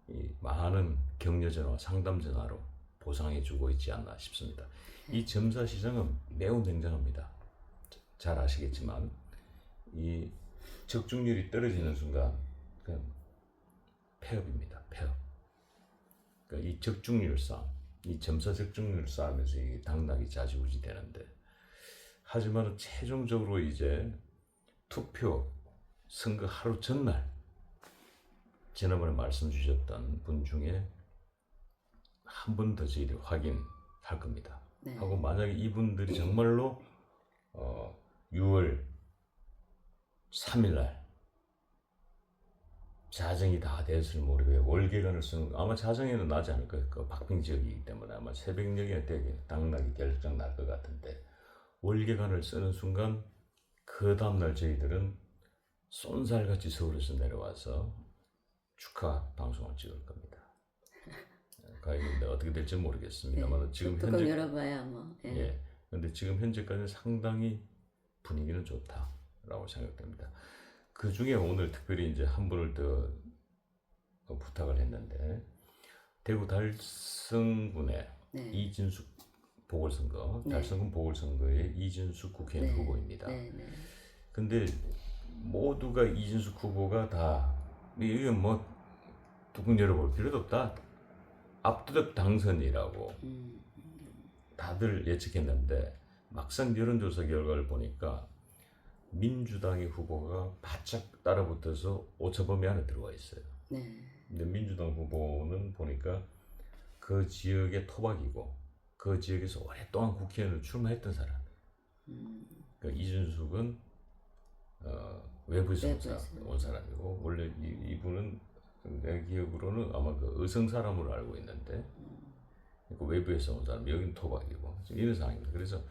이 많은 격려전화, 상담전화로 보상해주고 있지 않나 싶습니다. 이 점사 시장은 매우 냉정합니다. 잘 아시겠지만 이 적중률이 떨어지는 순간 그냥 폐업입니다. 폐업. 그러니까 이 적중률 싸움, 이 점사 적중률 싸움에서 이게 당락이 좌지우지 되는데, 하지만 최종적으로 이제 투표 선거 하루 전날 지난번에 말씀 주셨던 분 중에 한 번 더 저희들이 확인할 겁니다. 네. 하고 만약에 이분들이 정말로 6월 3일날 자정이 다 됐을 모르게 월계관을 쓰는 거, 아마 자정에는 나지 않을 거예요. 그 박빙 지역이기 때문에 아마 새벽녘에 되게 당락이 결정 날 것 같은데, 월계관을 쓰는 순간 그 다음날 저희들은 쏜살같이 서울에서 내려와서 축하 방송을 찍을 겁니다. 과연 어떻게 될지 모르겠습니다만 지금 뚜껑 현재 열어봐야 뭐. 예. 예, 근데 지금 현재까지는 상당히 분위기는 좋다라고 생각됩니다. 그 중에 오늘 특별히 이제 한 분을 더 부탁을 했는데, 대구 달성군의 네. 이진숙 보궐선거, 네. 달성군 보궐선거의 이진숙 국회의원 네. 후보입니다. 네. 네. 근데 모두가 이진숙 후보가 다 이건 뭐 뚜껑 열어볼 필요도 없다, 압도적 당선이라고 다들 예측했는데, 막상 여론조사 결과를 보니까 민주당의 후보가 바짝 따라붙어서 오차범위 안에 들어와 있어요. 네. 근데 민주당 후보는 보니까 그 지역의 토박이고 그 지역에서 오랫동안 국회의원을 출마했던 사람. 그러니까 이준숙은 외부에서 온 사람이고, 원래 이분은 내 기억으로는 아마 그 의성 사람으로 알고 있는데 그 외부에서 온 사람, 여기는 토박이고 지금 이런 상황입니다. 그래서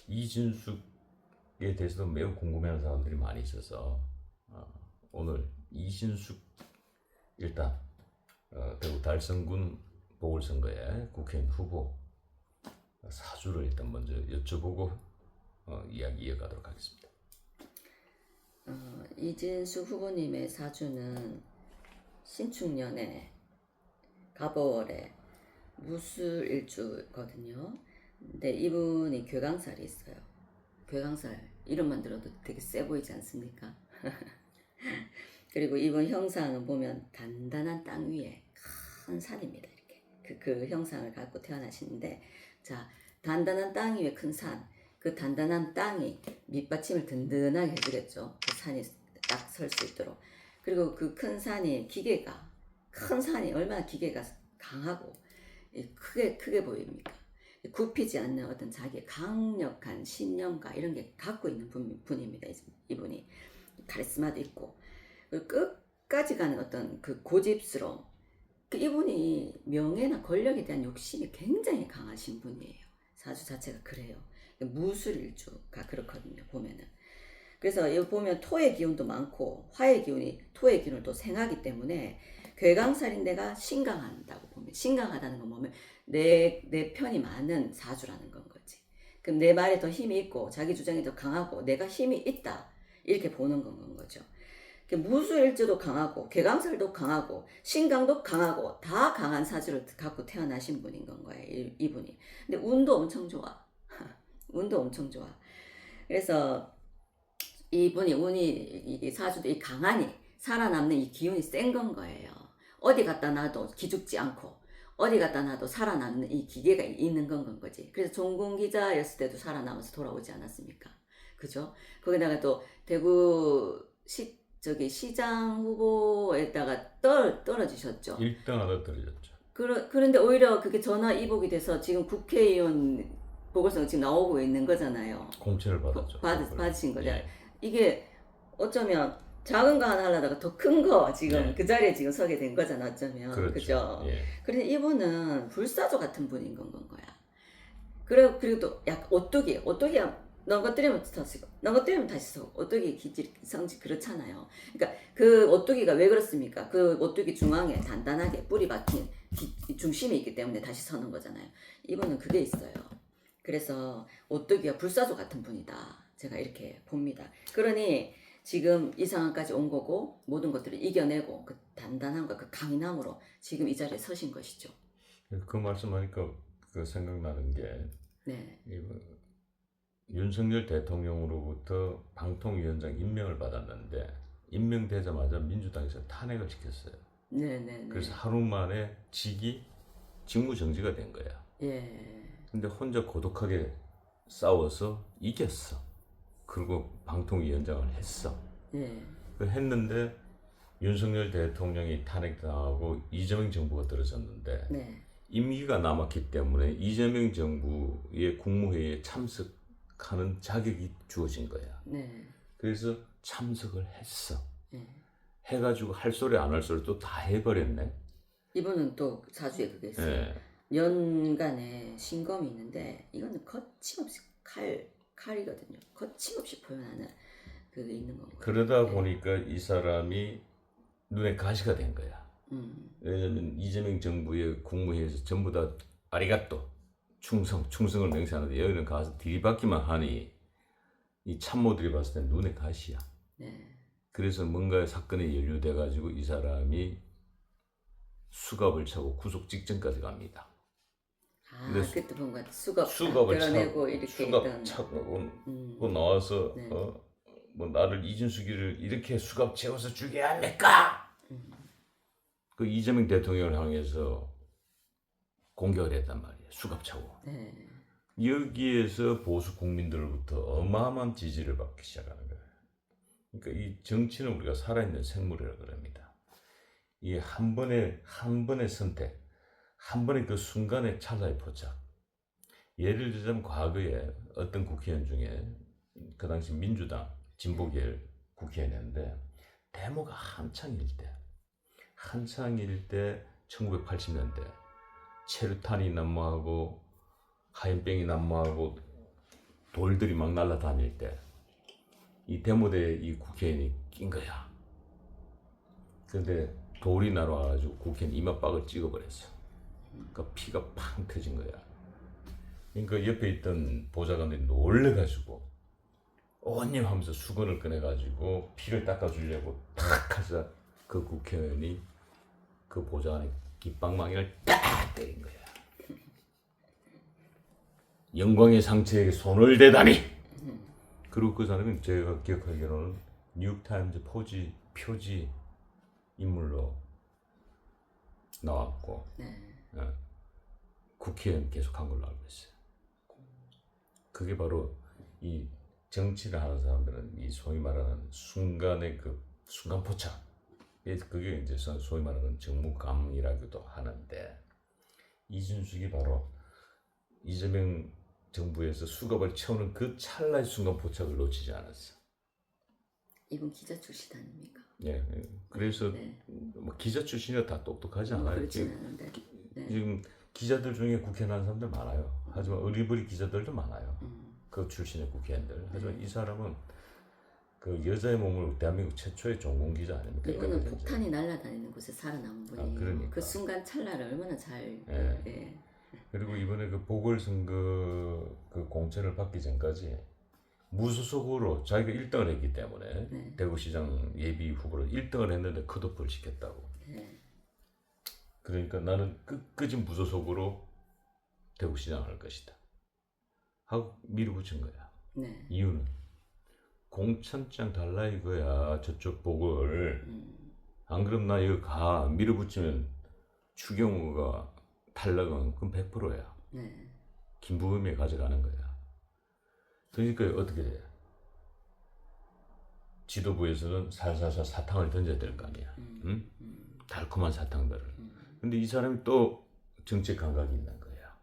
이준숙에 대해서도 매우 궁금해하는 사람들이 많이 있어서 오늘 이진숙 일단 대구 달성군 보궐선거의 국회의원 후보 사주를 일단 먼저 여쭤보고 이야기 이어가도록 하겠습니다. 이진숙 후보님의 사주는 신축년에 갑오월에 무술일주거든요. 근데 이분이 괴강살이 있어요. 괴강살 이름만 들어도 되게 세 보이지 않습니까? 그리고 이분 형상은 보면 단단한 땅 위에 큰 산입니다. 이렇게 그 형상을 갖고 태어나시는데, 자, 단단한 땅 위에 큰 산, 그 단단한 땅이 밑받침을 든든하게 해주겠죠. 그 산이 딱 설 수 있도록. 그리고 그 큰 산이 큰 산이 얼마나 기계가 강하고 크게 보입니까? 굽히지 않는 어떤 자기의 강력한 신념과 이런 게 갖고 있는 분입니다. 이분이 카리스마도 있고 그리고 끝까지 가는 어떤 그 고집스러움. 이분이 명예나 권력에 대한 욕심이 굉장히 강하신 분이에요. 사주 자체가 그래요. 무술일주가 그렇거든요. 보면은. 그래서 여기 보면 토의 기운도 많고 화의 기운이 토의 기운을 또 생하기 때문에 괴강살인데가 신강한다고 보면, 신강하다는 건 뭐면 내 편이 많은 사주라는 건 거지. 그럼 내 말에 더 힘이 있고 자기 주장이 더 강하고 내가 힘이 있다 이렇게 보는 건 거죠. 무술일주도 강하고 괴강살도 강하고 신강도 강하고 다 강한 사주를 갖고 태어나신 분인 건 거예요. 이분이. 근데 운도 엄청 좋아. 운도 엄청 좋아. 그래서 이분이 운이 이 사주도 이 강하니 살아남는 이 기운이 센 건 거예요. 어디 갖다 놔도 기죽지 않고 어디 갖다 놔도 살아남는 이 기계가 있는 건 거지. 그래서 종군 기자였을 때도 살아남아서 돌아오지 않았습니까? 그죠? 거기다가 또 대구 시장 후보에다가 떨어지셨죠. 1등 하다 떨어졌죠. 그런데 오히려 그게 전화 이복이 돼서 지금 국회의원 보궐선거 지금 나오고 있는 거잖아요. 공천을 받았죠. 받으신 거죠. 예. 이게 어쩌면 작은 거 하나 하려다가 더 큰 거 지금 네. 그 자리에 지금 서게 된 거잖아. 어쩌면. 그렇죠. 그죠? 예. 그래서 이분은 불사조 같은 분인 건 거야. 그리고 또 약간 오뚜기야 넘어뜨리면 다시 서고 넘어뜨리면 다시 서고 오뚜기 기질 성질 그렇잖아요. 그러니까 그 오뚜기가 왜 그렇습니까? 그 오뚜기 중앙에 단단하게 뿌리 박힌 중심이 있기 때문에 다시 서는 거잖아요. 이분은 그게 있어요. 그래서 오뚜기가 불사조 같은 분이다. 제가 이렇게 봅니다. 그러니 지금 이 상황까지 온 거고 모든 것들을 이겨내고 그 단단함과 그 강인함으로 지금 이 자리에 서신 것이죠. 그 말씀하니까 그 생각나는 게 네. 윤석열 대통령으로부터 방통위원장 임명을 받았는데 임명되자마자 민주당에서 탄핵을 시켰어요. 네네네. 그래서 하루 만에 직무정지가 된 거야. 예. 근데 혼자 고독하게 싸워서 이겼어. 그리고 방통위원장을 했어. 예. 했는데 윤석열 대통령이 탄핵당하고 이재명 정부가 들어섰는데 네. 임기가 남았기 때문에 이재명 정부의 국무회의에 참석하는 자격이 주어진 거야. 네. 그래서 참석을 했어. 예. 해가지고 할 소리 안 할 소리 또 다 해버렸네. 이분은 또 사주에 그게 있어요. 예. 연간에 신검이 있는데 이거는 거침없이 칼이거든요. 거침없이 표현하는 그게 있는 거고. 그러다 네. 보니까 이 사람이 눈에 가시가 된 거야. 왜냐면 이재명 정부의 국무회의에서 전부 다 아리가또 충성을 맹세하는데 여기는 가서 들이받기만 하니 이 참모들이 봤을 때 눈에 가시야. 네. 그래서 뭔가 사건에 연루돼 가지고 이 사람이 수갑을 차고 구속 직전까지 갑니다. 아, 근데 그때 본 것 같아. 수갑 수갑을 드러내고 차고 이렇게 수갑 있던. 차고 나와서 네. 뭐 나를 이준석이를 이렇게 수갑 채워서 죽여야 합니까? 그 이재명 대통령을 향해서 공격을 했단 말이에요. 수갑 차고. 네. 여기에서 보수 국민들로부터 어마어마한 지지를 받기 시작하는 거예요. 그러니까 이 정치는 우리가 살아있는 생물이라고 그럽니다. 이 한 번의 선택, 한 번의 그 순간의 찰나의 포착. 예를 들자면 과거에 어떤 국회의원 중에 그 당시 민주당 진보계열 국회의원이었는데 데모가 한창일 때 1980년대 체류탄이 난무하고 하얀병이 난무하고 돌들이 막 날아다닐 때 이 데모대에 이 국회의원이 낀 거야. 근데 돌이 날아와가지고 국회의원 이마박을 찍어버렸어. 그러니까 피가 팡 터진 거야. 그러니까 옆에 있던 보좌관들이 놀래가지고 온님 하면서 수건을 꺼내가지고 피를 닦아주려고 탁 해서 그 국회의원이 그 보좌관의 깃방망이를 딱 때린 거야. 영광의 상처에게 손을 대다니. 그리고 그 사람은 제가 기억하기로는 뉴욕타임즈 표지 인물로 나왔고 국회의원 계속 한 걸로 알고 있어요. 그게 바로 이 정치를 하는 사람들은 이 소위 말하는 순간의 그 순간 포착, 그게 이제 소위 말하는 정무감이라고도 하는데 이준석이 바로 이재명 정부에서 수갑을 채우는 그 찰나의 순간 포착을 놓치지 않았어. 이분 기자 출신 아닙니까? 예, 예. 그래서 네. 뭐 기자 출신이라 다 똑똑하지 않아요. 그렇지는 않은데. 네. 지금 기자들 중에 국회 나온 사람들 많아요. 하지만 어리버리 기자들도 많아요. 그 출신의 국회의원들. 하지만 이 사람은 그 여자의 몸을 대한민국 최초의 전공 기자 아닙니까? 이분은 폭탄이 날아다니는 곳에 살아남은 분이에요. 그러니까. 그 순간 찰나를 얼마나 잘. 예. 예. 그리고 이번에 그 보궐선거 그 공천을 받기 전까지 무소속으로 자기가 1등을 했기 때문에 네. 대구시장 예비 후보로 1등을 했는데 컷오프를 시켰다고. 네. 그러니까 나는 끝까지 무소속으로 대구시장을 할 것이다 하고 밀어붙인 거야. 네. 이유는 공천장 달라 이거야. 저쪽 보궐. 안 그럼 나 이거 가 밀어붙이면 추경호가 탈락은 그럼 100%야. 네. 김부겸이 가져가는 거야. 그러니까 어떻게 돼? 지도부에서는 살살살 사탕을 던져야 될 거 아니야. 응? 달콤한 사탕들을. 근데 이 사람이 또 정책 감각이 있는 거야.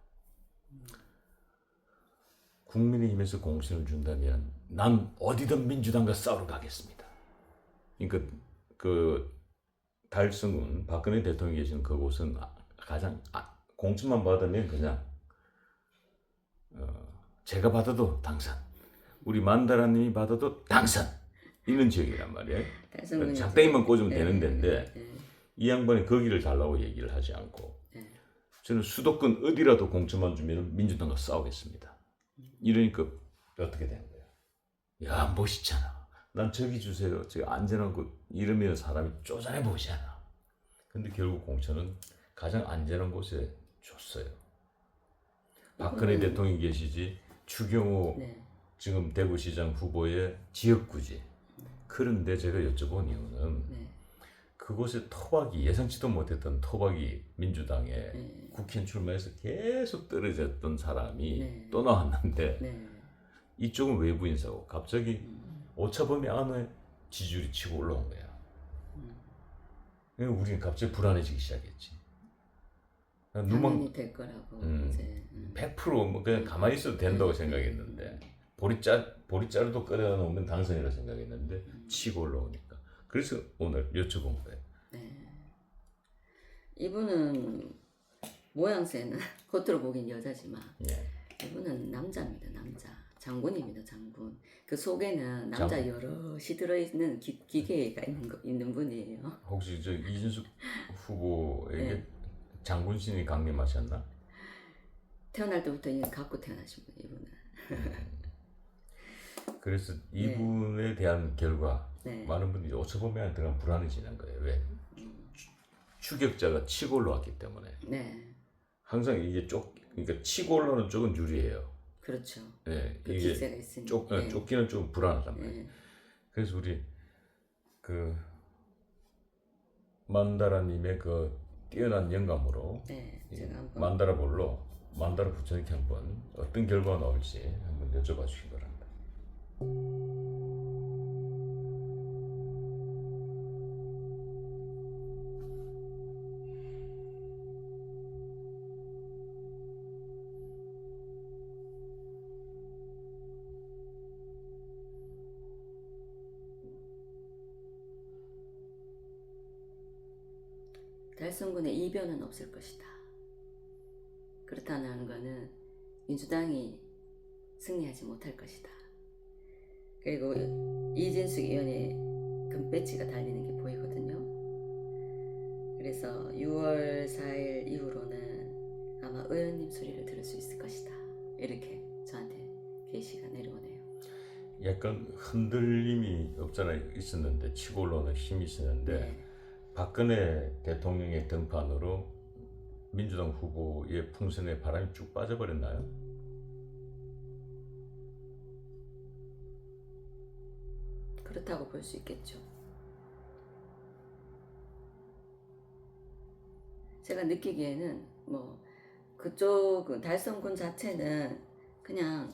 국민의힘에서 공천을 준다면 난 어디든 민주당과 싸우러 가겠습니다. 그러니까 그 달성은 박근혜 대통령이 계신 그곳은 가장 공천만 받으면 그냥 제가 받아도 당선, 우리 만다라님이 받아도 당선 이런 지역이란 말이에요. 작대기만 꽂으면 되는 데인데 이 양반이 거기를 달라고 얘기를 하지 않고 저는 수도권 어디라도 공천만 주면 민주당과 싸우겠습니다. 이러니까 어떻게 되는 거야? 야 멋있잖아. 난 저기 주세요. 저기 안전한 곳 이러면 사람이 쪼잔해 보이잖아. 근데 결국 공천은 가장 안전한 곳에 줬어요. 박근혜 대통령이 계시지 추경호 지금 대구시장 후보의 지역구지. 그런데 제가 여쭤본 이유는 그곳에 토박이 예상치도 못했던 토박이 민주당에 국회의원 출마해서 계속 떨어졌던 사람이 또 나왔는데 이쪽은 외부 인사고 갑자기 오차범위 안에 지지율이 치고 올라온 거야. 우리는 갑자기 불안해지기 시작했지. 당연히 될 거라고 이제 100%뭐 그냥 가만히 있어도 된다고 생각했는데 보리자루도 끓여 놓으면 당선이라 생각했는데 치고 올라오니까 그래서 오늘 여쭤본 거예요. 네. 이분은 모양새는 겉으로 보긴 여자지만 예. 이분은 남자입니다. 남자 장군입니다. 장군. 그 속에는 남자 여럿이 들어있는 기계가 있는 분이에요. 혹시 저 이준석 후보에게 장군신이 강림하셨나? 태어날 때부터 이미 갖고 태어나신 분 이분은. 그래서 이분에 대한 결과 네. 많은 분들이 오차범위 들어가면 불안해지는 거예요. 왜? 추격자가 치고 올라왔기 때문에. 네. 항상 이게 그러니까 치고 올라오는 쪽은 유리해요. 그렇죠. 네, 그 이게 기세가 있으니까. 쫓기는 좀 불안하단 말이에요. 네. 그래서 우리 그 만다라님의 그 뛰어난 영감으로 제가 한번 만다라볼로 만다라 부처님께 한번 어떤 결과가 나올지 한번 여쭤봐 주시기 바랍니다. 달성군의 이변은 없을 것이다. 그렇다는 것은 민주당이 승리하지 못할 것이다. 그리고 이진숙 의원의 금배지가 달리는 게 보이거든요. 그래서 6월 4일 이후로는 아마 의원님 소리를 들을 수 있을 것이다. 이렇게 저한테 게시가 내려오네요. 약간 흔들림이 없잖아요. 있었는데 치고 올라오는 힘이 있었는데 박근혜 대통령의 등판으로 민주당 후보의 풍선에 바람이 쭉 빠져버렸나요? 그렇다고 볼 수 있겠죠. 제가 느끼기에는 뭐 그쪽 달성군 자체는 그냥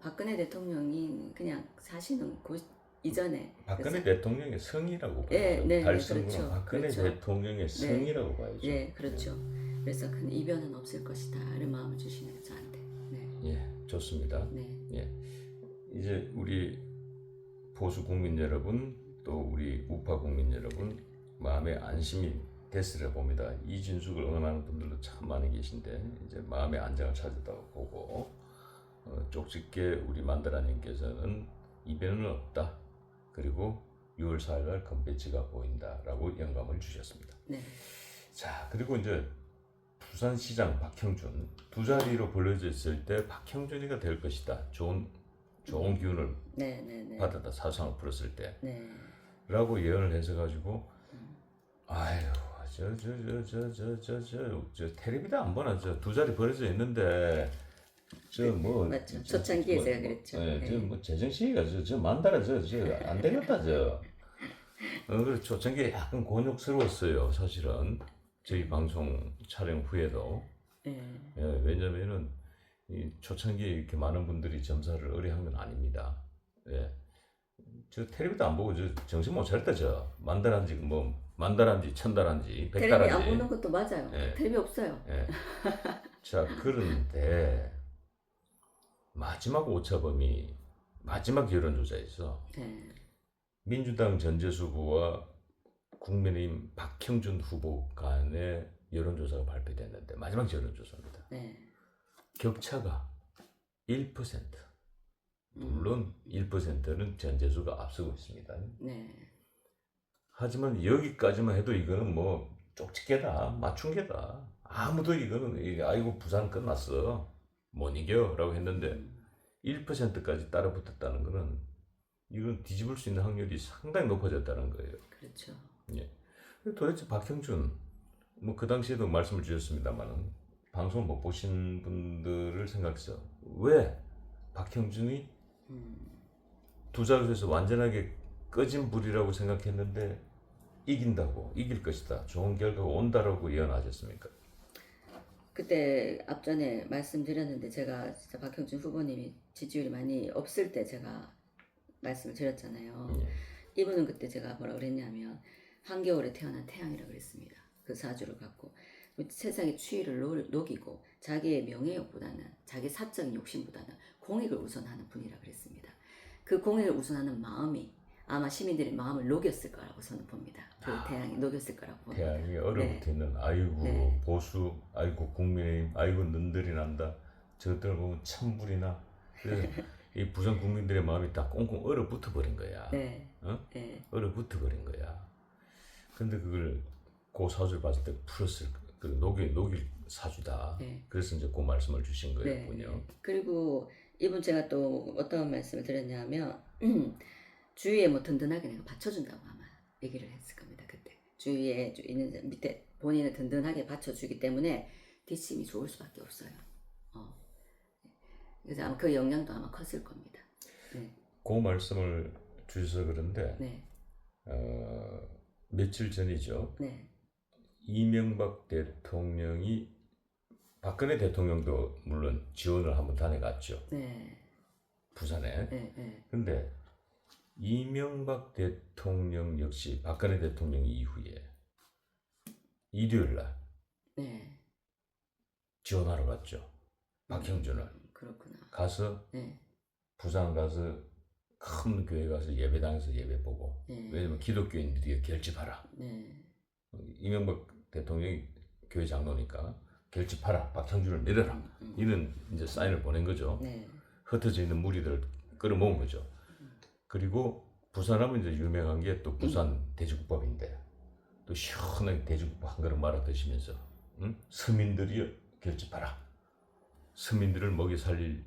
박근혜 대통령이 그냥 사시는 곳 이전에 박근혜 그래서, 대통령의 성이라고 봐요. 달성군은 그렇죠. 박근혜 그렇죠. 대통령의 성이라고 봐야죠. 그렇죠. 그래서 큰 이변은 없을 것이다. 이런 마음을 주시네요, 저한테. 예, 좋습니다. 네. 예, 이제 우리 보수 국민 여러분, 또 우리 우파 국민 여러분 마음에 안심이 됐으려 봅니다. 이진숙을 응원하는 분들도 참 많이 계신데 이제 마음의 안정을 찾았다고 보고 쪽집게 우리 만다라님께서는 이변은 없다. 그리고 6월 4일날 건배지가 보인다라고 영감을 주셨습니다. 네. 자, 그리고 이제 부산시장 박형준 두 자리로 벌려져 있을 때 박형준이가 될 것이다. 좋은 기운을 네. 네. 받았다. 사상을 풀었을 때. 네. 라고 예언을 해서가지고 아유 저 텔레비도 안 보나 저 두 자리 벌어져 있는데 저 뭐 맞죠. 초창기에 제가 그랬죠. 네, 네. 저뭐 재정씨가 저 만다라 저 안 되겠다 저. 그래서 초창기에 약간 곤욕스러웠어요 사실은 저희 방송 촬영 후에도. 네. 예, 왜냐면은 이 초창기에 이렇게 많은 분들이 점사를 의뢰한 건 아닙니다. 예. 저 텔레비도 안 보고 저 정신 못 차렸다 저 만달한지 뭐 만달한지 천달한지 텔레비 안 백달한지. 보는 것도 맞아요. 네. 텔레비 없어요. 예. 자 그런데 마지막 오차범위 마지막 여론조사에서 네. 민주당 전재수 후보와 국민의힘 박형준 후보 간의 여론조사가 발표됐는데 마지막 여론조사입니다. 네. 격차가 1%. 물론 1%는 전재수가 앞서고 있습니다. 네. 하지만 여기까지만 해도 이거는 뭐 쪽집게다, 맞춘게다. 아무도 이거는 아이고 부산 끝났어, 못 이겨라고 했는데 1%까지 따라붙었다는 거는 이건 뒤집을 수 있는 확률이 상당히 높아졌다는 거예요. 그렇죠. 예. 도대체 박형준 뭐 그 당시에도 말씀을 주셨습니다만은 방송을 못 보신 분들을 생각해서 왜 박형준이 두 자릿수에서 완전하게 꺼진 불이라고 생각했는데 이긴다고 이길 것이다 좋은 결과가 온다라고 예언하셨습니까? 그때 앞전에 말씀드렸는데 제가 진짜 박형준 후보님이 지지율이 많이 없을 때 제가 말씀을 드렸잖아요. 예. 이분은 그때 제가 뭐라 그랬냐면 한겨울에 태어난 태양이라고 그랬습니다. 그 사주를 갖고 세상의 추위를 녹이고 자기의 명예욕보다는 자기 사적인 욕심보다는 공익을 우선하는 분이라 그랬습니다. 그 공익을 우선하는 마음이 아마 시민들의 마음을 녹였을 거라고 저는 봅니다. 그 태양이 녹였을 거라고 봅니다. 태양이 얼어붙어 있는 아이고 네. 보수 아이고 국민의힘 아이고 눈들이 난다 저들 보면 찬불이나 그래서 이 부산 국민들의 마음이 딱 꽁꽁 얼어붙어 버린 거야. 네. 어? 네. 얼어붙어 버린 거야. 근데 그걸 그 사주를 봤을 때 풀었을 그 녹일 사주다. 네. 그래서 이제 그 말씀을 주신 거였군요. 네. 그리고 이분 제가 또 어떤 말씀을 드렸냐면 주위에 뭐 든든하게 내가 받쳐준다고 아마 얘기를 했을 겁니다. 그때 주위에 있는 밑에 본인을 든든하게 받쳐주기 때문에 뒷심이 좋을 수밖에 없어요. 그래서 아마 그 영향도 아마 컸을 겁니다. 네. 그 말씀을 주셔서 그런데 네. 며칠 전이죠. 네. 이명박 대통령이 박근혜 대통령도 물론 지원을 한번 다녀갔죠. 네. 부산에. 네. 네. 근데 이명박 대통령 역시 박근혜 대통령 이후에 일요일 날 네. 지원하러 갔죠. 박형준을. 그렇구나. 가서 네. 부산 가서 큰 교회 가서 예배당에서 예배 보고. 네. 왜냐면 기독교인들이 결집하라. 네. 이명박 대통령이 교회 장로니까 결집하라. 박형준을 밀어라. 이런 이제 사인을 보낸 거죠. 네. 흩어져 있는 무리들을 끌어모은 거죠. 그리고 부산하면 이제 유명한 게 또 부산 돼지국밥인데 또 시원하게 돼지국밥 한 그릇 말아 드시면서 서민들이 결집하라. 서민들을 먹여 살릴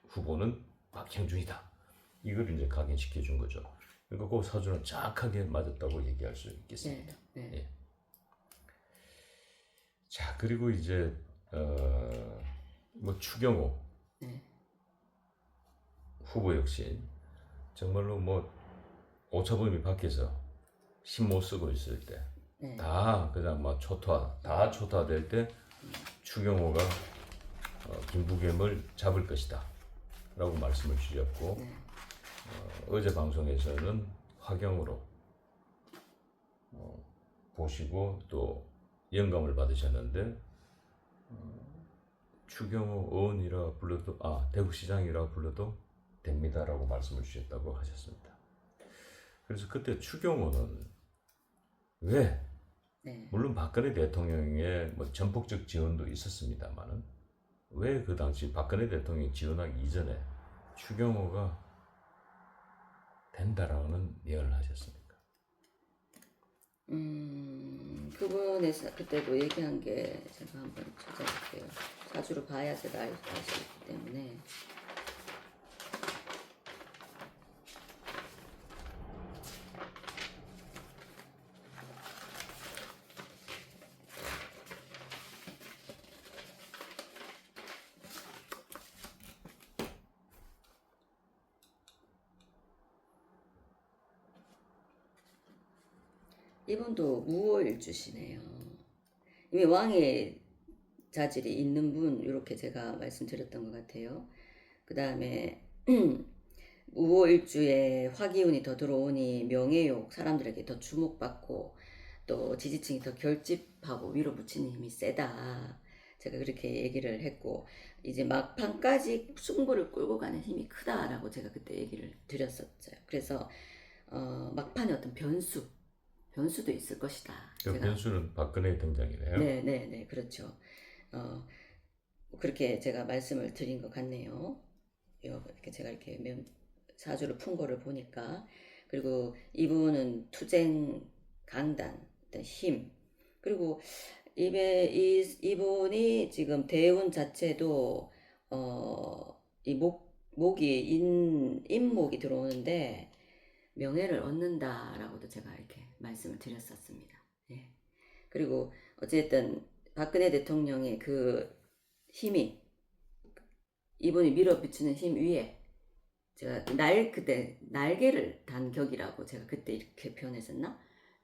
후보는 박형준이다. 이걸 이제 각인시켜 준 거죠. 그러니까 그 사주는 정확하게 맞았다고 얘기할 수 있겠습니다. 네. 네. 예. 자 그리고 이제 뭐 추경호 네. 후보 역시 정말로 뭐 오차범위 밖에서 힘 못 쓰고 있을 때 네. 다 그냥 막 초토화될 때 추경호가 김부겸을 잡을 것이다 라고 말씀을 주셨고 네. 어제 방송에서는 화경으로 보시고 또 영감을 받으셨는데 추경호 의원이라 불러도 대구시장이라 불러도 됩니다라고 말씀을 주셨다고 하셨습니다. 그래서 그때 추경호는 왜 네. 물론 박근혜 대통령의 뭐 전폭적 지원도 있었습니다만은 왜 그 당시 박근혜 대통령이 지원하기 이전에 추경호가 된다라는 예언을 하셨습니까? 그분에서 그때도 얘기한 게 제가 한번 찾아볼게요. 사주를 봐야 제가 알 수 있기 때문에. 이분도 무오일주시네요. 이미 왕의 자질이 있는 분 이렇게 제가 말씀드렸던 것 같아요. 그 다음에 무오일주에 화기운이 더 들어오니 명예욕, 사람들에게 더 주목받고 또 지지층이 더 결집하고 위로 붙이는 힘이 세다. 제가 그렇게 얘기를 했고 이제 막판까지 승부를 끌고 가는 힘이 크다라고 제가 그때 얘기를 드렸었죠. 그래서 막판에 어떤 변수도 있을 것이다. 그 변수는 박근혜 등장이래요. 네, 그렇죠. 그렇게 제가 말씀을 드린 것 같네요. 이렇게 제가 이렇게 사주를 푼 거를 보니까 그리고 이분은 투쟁, 강단, 어떤 힘 그리고 이분이 지금 대운 자체도 이 목이 인목이 들어오는데 명예를 얻는다라고도 제가 이렇게 말씀을 드렸었습니다. 예. 그리고 어쨌든 박근혜 대통령의 그 힘이 이분이 밀어붙이는 힘 위에 제가 그때 날개를 단 격이라고 제가 그때 이렇게 표현했었나?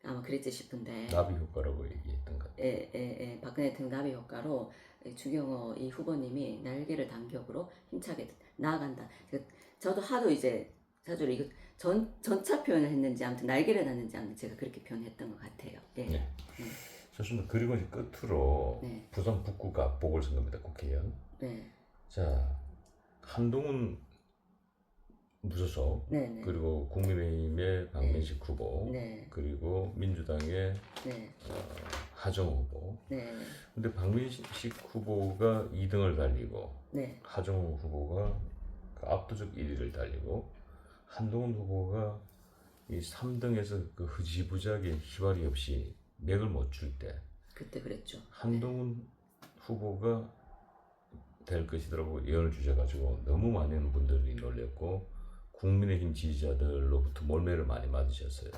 아마 그랬지 싶은데 나비 효과라고 얘기했던 것 같아요. 박근혜 대통령 나비 효과로 추경호 이 후보님이 날개를 단 격으로 힘차게 나아간다. 저도 하도 이제 사주를 이거 전차 표현을 했는지 아무튼 날개를 놨는지 아무튼 제가 그렇게 표현했던 것 같아요. 예. 네. 좋습니다. 그리고 이제 끝으로 네. 부산 북구가 보궐선거입니다. 국회의원. 네. 자, 한동훈 무소속 네. 그리고 국민의힘의 박민식 후보 네. 그리고 민주당의 네. 하정우 후보. 네. 근데 박민식 후보가 2등을 달리고 네. 하정우 후보가 그 압도적 1위를 달리고 한동훈 후보가 이 3등에서 그 흐지부지하게 휘발이 없이 맥을 못 줄 때 그때 그랬죠. 한동훈 후보가 될 것이더라고 예언을 주셔가지고 너무 많은 분들이 놀랬고 국민의힘 지지자들로부터 몰매를 많이 맞으셨어요.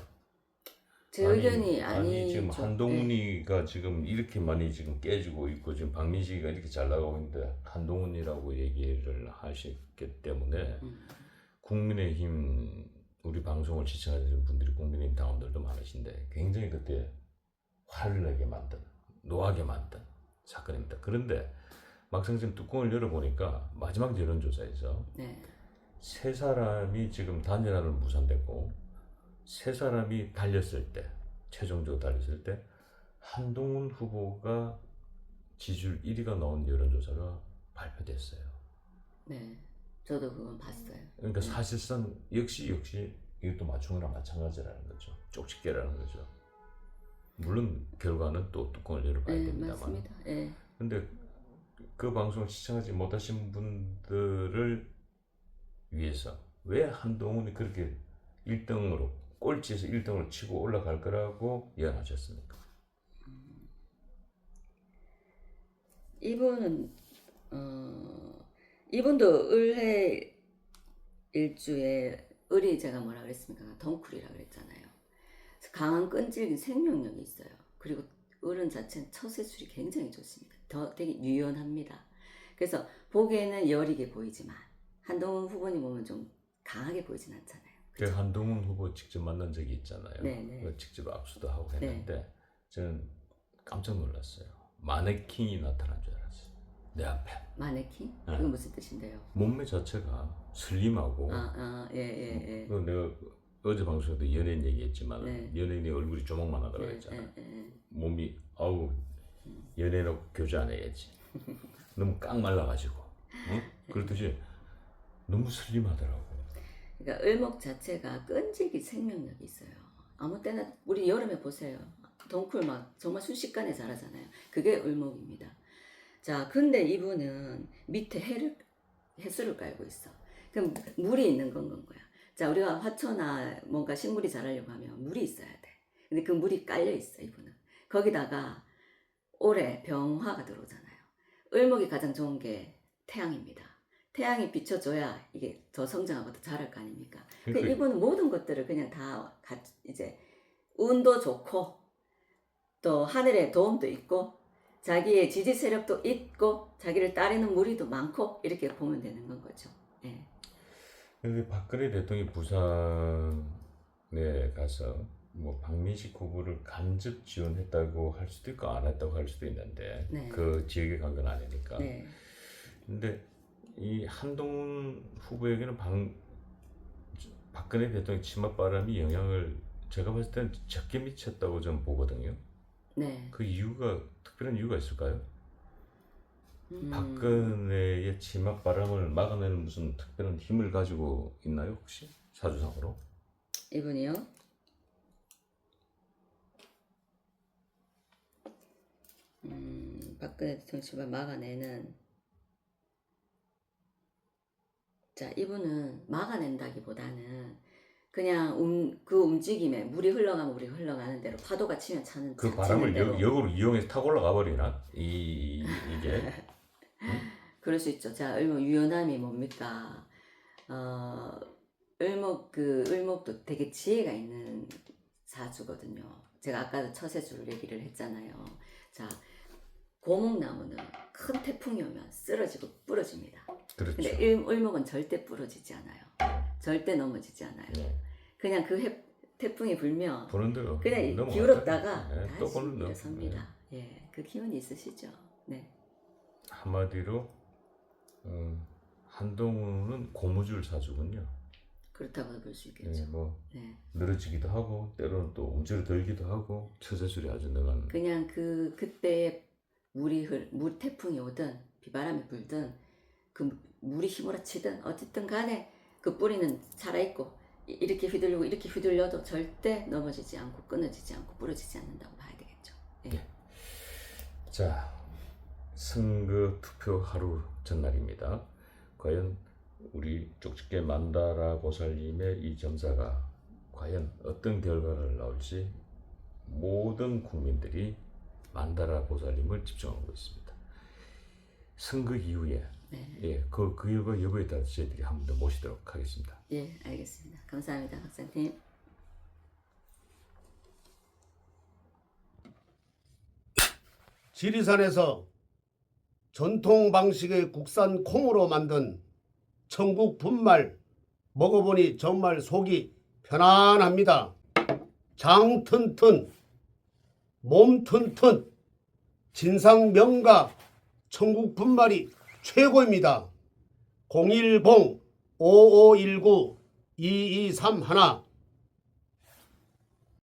제 의견이 아니 지금 아니죠. 한동훈이가 지금 이렇게 많이 지금 깨지고 있고 지금 박민식이가 이렇게 잘 나가고 있는데 한동훈이라고 얘기를 하셨기 때문에 국민의힘 우리 방송을 시청하시는 분들이 국민의힘 당원들도 많으신데 굉장히 그때 화를 내게 만든 노하게 만든 사건입니다. 그런데 막상 지금 뚜껑을 열어보니까 마지막 여론조사에서 네. 세 사람이 지금 단일화는 무산됐고 세 사람이 달렸을 때 최종적으로 달렸을 때 한동훈 후보가 지지율 1위가 나온 여론조사가 발표됐어요. 네. 저도 그건 봤어요. 그러니까 사실상 역시 이것도 맞춤이랑 마찬가지라는 거죠. 쪽집게라는 거죠. 물론 결과는 또 뚜껑을 열어봐야 됩니다만. 맞습니다. 예. 근데 그 방송을 시청하지 못하신 분들을 위해서 왜 한동훈이 그렇게 1등으로 꼴찌에서 1등으로 치고 올라갈 거라고 예언하셨습니까? 이분은 이분도 을해 일주에 을이 제가 뭐라 그랬습니까? 덩쿨이라 그랬잖아요. 강한 끈질긴 생명력이 있어요. 그리고 을은 자체는 처세술이 굉장히 좋습니다. 되게 유연합니다. 그래서 보기에는 여리게 보이지만 한동훈 후보님 보면 좀 강하게 보이진 않잖아요. 그 한동훈 후보 직접 만난 적이 있잖아요. 네. 직접 압수도 하고 했는데 저는 깜짝 놀랐어요. 마네킹이 나타난 줄 알았어요. 내 앞에. 마네킹? 네. 그게 무슨 뜻인데요? 몸매 자체가 슬림하고 예. 그 내가 어제 방송에도 연예인 얘기했지만 네. 연예인의 얼굴이 조목만 하다고 했잖아. 예. 몸이 연예인하고 교제 안 해야지. 너무 깡 말라가지고 그렇듯이 너무 슬림하더라고. 그러니까 을목 자체가 끈질기 생명력이 있어요. 아무 때나 우리 여름에 보세요. 덩쿨 막 정말 순식간에 자라잖아요. 그게 을목입니다. 자, 근데 이분은 밑에 해수를 깔고 있어. 그럼 물이 있는 건 거야. 자, 우리가 화초나 뭔가 식물이 자라려고 하면 물이 있어야 돼. 근데 그 물이 깔려 있어, 이분은. 거기다가 올해 병화가 들어오잖아요. 을목이 가장 좋은 게 태양입니다. 태양이 비춰줘야 이게 더 성장하고 더 자랄 거 아닙니까? 그러니까 이분은 모든 것들을 그냥 다 이제 운도 좋고 또 하늘의 도움도 있고 자기의 지지 세력도 있고 자기를 따르는 무리도 많고 이렇게 보면 되는 건 거죠. 예. 근데 박근혜 대통령이 부산에 가서 뭐 박민식 후보를 간접 지원했다고 할 수도 있고 안 했다고 할 수도 있는데 네. 그 지역에 간 건 아니니까. 네. 근데 이 한동훈 후보에게는 박근혜 대통령 치맛바람이 영향을 제가 봤을 때는 적게 미쳤다고 좀 보거든요. 네. 그 이유가 특별한 이유가 있을까요? 음, 박근혜의 치맛바람을 막아내는 무슨 특별한 힘을 가지고 있나요 혹시 사주상으로? 이분이요. 박근혜 대통령 출마 막아내는 자, 이분은 막아낸다기보다는 그냥 그 움직임에 물이 흘러가면 물이 흘러가는 대로 파도가 치면 차는 그 치는 바람을 대로. 역으로 이용해서 타고 올라가 버리나? 이게 그럴 수 있죠. 자, 을목 유연함이 뭡니까? 을목도 되게 지혜가 있는 사주거든요. 제가 아까도 처세줄 얘기를 했잖아요. 자, 고목나무는 큰 태풍이 오면 쓰러지고 부러집니다. 그렇죠. 근데 을목은 절대 부러지지 않아요. 절대 넘어지지 않아요. 네. 그냥 그 태풍이 불면 부는 대로 그냥 넘어가죠. 기울었다가 네, 또 다시 부는 대로. 일어섭니다. 예, 그 기운이 있으시죠. 네. 한마디로 한동훈은 고무줄 사주군요. 그렇다고 볼 수 네, 있겠죠. 뭐 네. 늘어지기도 하고 때로는 또 움츠러들기도 하고 처세술이 아주 능한. 그냥 그때 물 태풍이 오든 비바람이 불든 그 물이 휘몰아치든 어쨌든 간에 그 뿌리는 살아있고 이렇게 휘둘리고 이렇게 휘둘려도 절대 넘어지지 않고 끊어지지 않고 부러지지 않는다고 봐야 되겠죠. 예. 자, 선거 투표 하루 전날입니다. 과연 우리 쪽집게 만다라 보살님의 이 점사가 과연 어떤 결과를 나올지 모든 국민들이 만다라 보살님을 집중하고 있습니다. 선거 이후에 예, 그 결과 여부에 따라서 저희들이 한 번 더 모시도록 하겠습니다. 예, 알겠습니다. 감사합니다, 박사님. 지리산에서 전통 방식의 국산 콩으로 만든 천국 분말 먹어보니 정말 속이 편안합니다. 장 튼튼, 몸 튼튼, 진상 명가 천국 분말이 최고입니다. 010-5519-2231